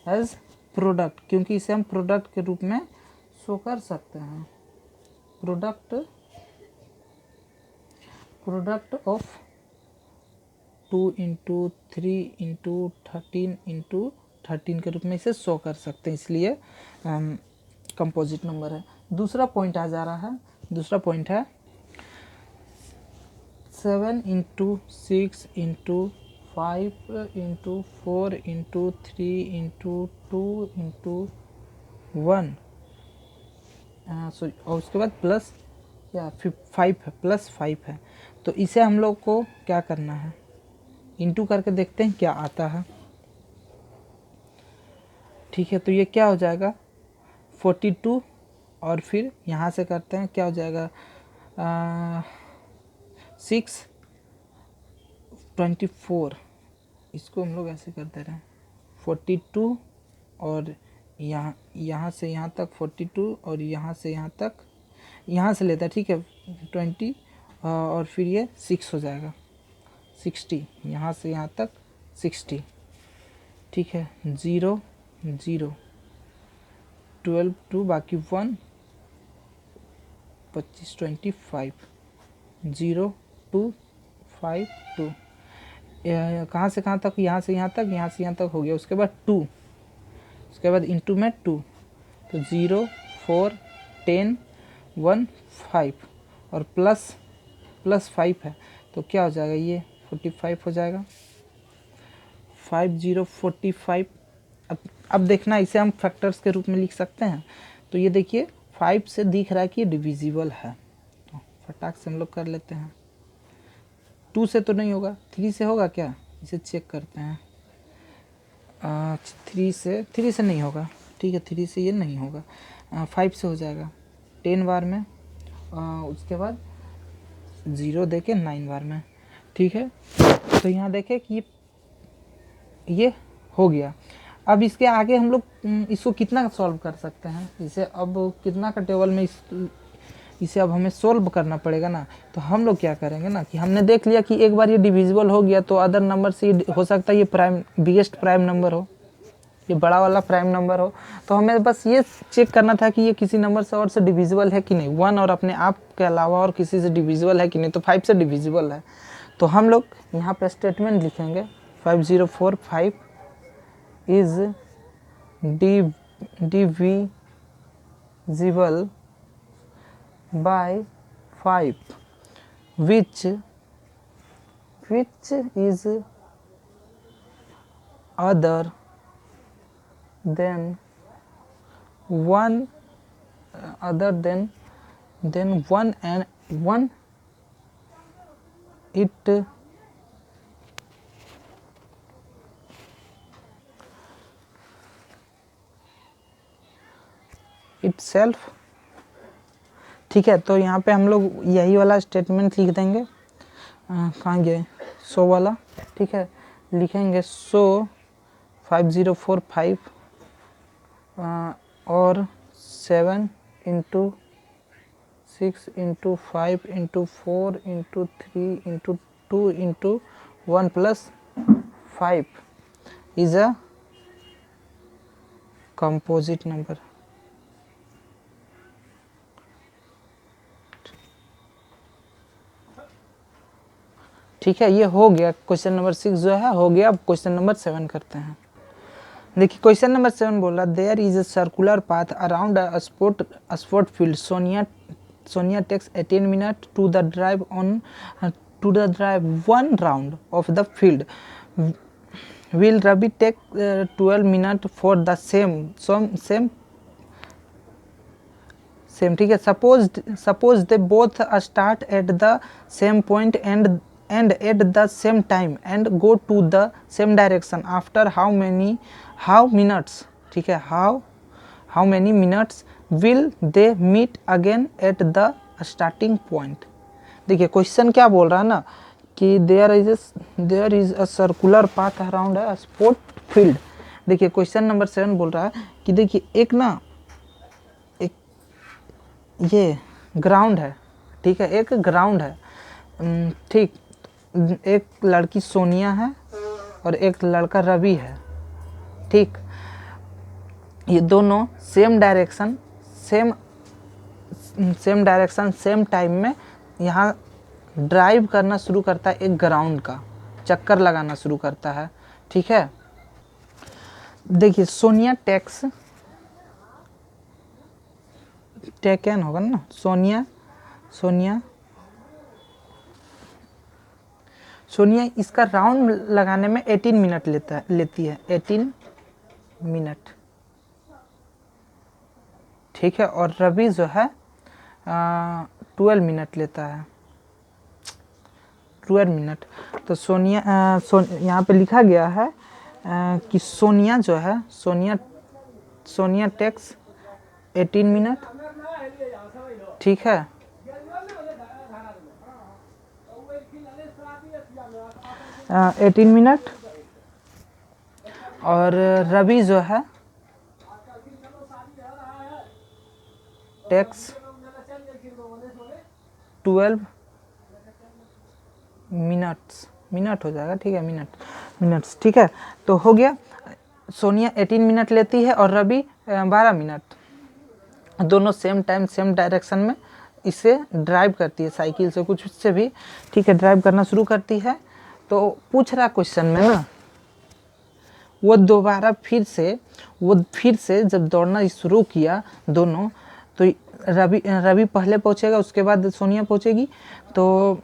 as product, क्योंकि इसे हम प्रोडक्ट के रूप में शो कर सकते हैं। Product of 2 into 3 into 13 into 13 के रूप में इसे शो कर सकते हैं, इसलिए कंपोजिट नंबर है। दूसरा पॉइंट आ जा रहा है, दूसरा पॉइंट है 7 into 6 into 5 into 4 into 3 into 2 into 1 और उसके बाद प्लस या 5 है, +5 है। तो इसे हम लोग को क्या करना है, इंटू करके देखते हैं क्या आता है। ठीक है, तो ये क्या हो जाएगा 42, और फिर यहाँ से करते हैं क्या हो जाएगा 624, इसको हम लोग ऐसे करते रहे 42 और यहाँ से यहाँ तक 42 और यहाँ से यहाँ तक, यहाँ से लेता है। ठीक है 20 और फिर ये 6 हो जाएगा 60, यहाँ से यहाँ तक 60। ठीक है 0 0 12 2 बाकी 1 25 25 0 2 5 2, कहाँ से कहाँ तक, यहाँ से यहाँ तक, यहाँ से यहाँ तक हो गया। उसके बाद 2, उसके बाद इंटू में 2, तो 0 4 10 1 5 और प्लस 5 है, तो क्या हो जाएगा ये 45 हो जाएगा 5045। अब देखना इसे हम फैक्टर्स के रूप में लिख सकते हैं। तो ये देखिए 5 से दिख रहा है कि ये डिविजिबल है, तो फटाक से हम लोग कर लेते हैं। 2 से तो नहीं होगा, 3 से होगा क्या, इसे चेक करते हैं। 3 से नहीं होगा। ठीक है 3 से ये नहीं होगा। 5 से हो जाएगा 10 बार में, उसके बाद 0 देके 9 बार में। ठीक है, तो यहाँ देखें कि ये हो गया। अब इसके आगे हम लोग इसको कितना सॉल्व कर सकते हैं, इसे अब कितना का टेबल में इसे अब हमें सोल्व करना पड़ेगा ना। तो हम लोग क्या करेंगे ना कि हमने देख लिया कि एक बार ये डिविजिबल हो गया तो अदर नंबर से हो सकता है ये प्राइम बिगेस्ट प्राइम नंबर हो, ये बड़ा वाला प्राइम नंबर हो। तो हमें बस ये चेक करना था कि ये किसी नंबर से और से डिविजिबल है कि नहीं, 1 और अपने आप के अलावा और किसी से डिविजिबल है कि नहीं। तो 5 से डिविजिबल है, तो हम लोग यहाँ पे स्टेटमेंट लिखेंगे 5045 is divisible by 5 which is other than 1 and 1 itself। ठीक है, तो यहाँ पे हम लोग यही वाला स्टेटमेंट लिख देंगे। कहाँ गए, सो वाला। ठीक है, लिखेंगे सो 5045 और 7 into 6 into 5 into 4 into 3 into 2 into 1 plus 5 is a composite number. ठीक है, ये हो गया क्वेश्चन नंबर 6 जो है हो गया। अब क्वेश्चन नंबर 7 करते हैं। देखिए क्वेश्चन नंबर 7 बोल रहा there is a circular path around a sport field. Sonia takes 18 minute to the drive 1 round of the field. Will Ravi take 12 minute for the same. ठीक है, suppose they both start at the same point and at the same time and go to the same direction after how minutes। ठीक है, how many minutes will they meet again at the starting point। देखिए question क्या बोल रहा है ना कि there is a circular path around a sport field। देखिए क्वेश्चन नंबर 7 बोल रहा है कि देखिए एक ये ग्राउंड है। ठीक है, एक ग्राउंड है। ठीक, एक लड़की सोनिया है और एक लड़का रवि है। ठीक, ये दोनों सेम डायरेक्शन सेम टाइम में यहाँ ड्राइव करना शुरू करता है, एक ग्राउंड का चक्कर लगाना शुरू करता है। ठीक है, देखिए सोनिया टेकन होगा ना, सोनिया इसका राउंड लगाने में 18 मिनट लेती है 18 मिनट। ठीक है, और रवि जो है 12 मिनट लेता है, 12 मिनट। तो सोनिया यहाँ पे लिखा गया है कि सोनिया जो है, सोनिया टेक्स 18 मिनट, ठीक है। 18 मिनट, और रवि जो है टेक्स 12 मिनट हो जाएगा, ठीक है, मिनट्स, ठीक है। तो हो गया, सोनिया 18 मिनट लेती है और रवि 12 मिनट, दोनों सेम टाइम सेम डायरेक्शन में इसे ड्राइव करती है, साइकिल से कुछ से भी, ठीक है, ड्राइव करना शुरू करती है। तो पूछ रहा क्वेश्चन में ना, वो दोबारा फिर से जब दौड़ना शुरू किया दोनों, तो रवि पहले पहुंचेगा, उसके बाद सोनिया पहुंचेगी। तो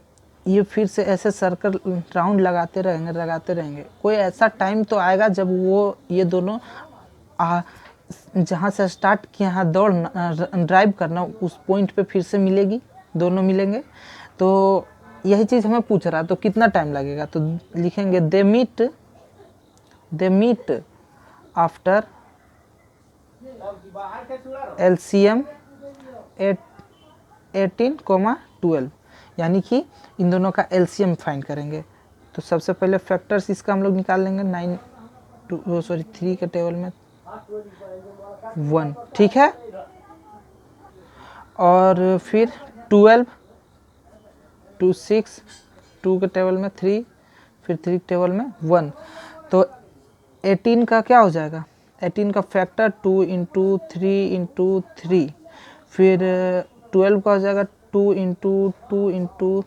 ये फिर से ऐसे सर्कल राउंड लगाते रहेंगे। कोई ऐसा टाइम तो आएगा जब वो ये दोनों जहाँ से स्टार्ट किया है दौड़ ड्राइव करना, उस पॉइंट पे फिर से मिलेगी, दोनों मिलेंगे। तो यही चीज़ हमें पूछ रहा, तो कितना टाइम लगेगा? तो लिखेंगे दे मीट आफ्टर LCM 18,12, यानी कि इन दोनों का LCM फाइंड करेंगे। तो सबसे पहले फैक्टर्स इसका हम लोग निकाल लेंगे, 3 के टेबल में 1, ठीक है, और फिर 12 2 6, 2 के टेबल में 3, फिर 3 के टेबल में 1। तो 18 का क्या हो जाएगा? 18 का फैक्टर 2 × 3 × 3, फिर 12 का हो जाएगा 2 × 2 ×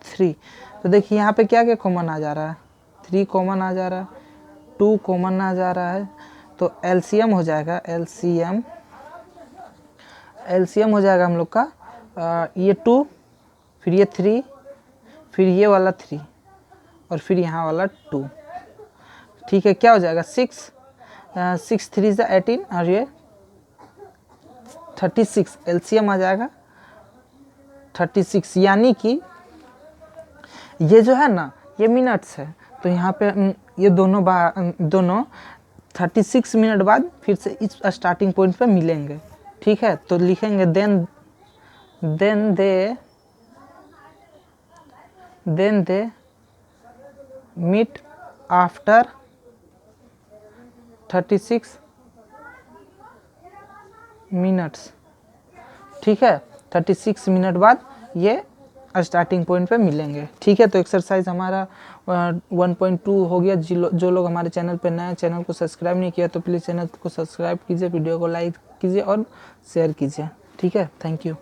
3। तो देखिए यहाँ पे क्या क्या कॉमन आ जा रहा है, 3 कॉमन आ जा रहा है, 2 कॉमन आ जा रहा है। तो LCM हो जाएगा, LCM हो जाएगा हम लोग का ये 2, फिर ये 3, फिर ये वाला 3, और फिर यहाँ वाला 2, ठीक है। क्या हो जाएगा? 6 3 × 18, और ये 36, LCM आ जाएगा 36। यानी कि ये जो है ना, ये मिनट्स है, तो यहाँ पे ये दोनों 36 मिनट बाद फिर से इस स्टार्टिंग पॉइंट पे मिलेंगे, ठीक है। तो लिखेंगे then they meet after 36 minutes, ठीक है। 36 मिनट बाद ये स्टार्टिंग पॉइंट पे मिलेंगे, ठीक है। तो एक्सरसाइज हमारा 1.2 हो गया। जो लोग हमारे चैनल पे नए, चैनल को सब्सक्राइब नहीं किया तो प्लीज़ चैनल को सब्सक्राइब कीजिए, वीडियो को लाइक कीजिए और शेयर कीजिए, ठीक है। Thank you.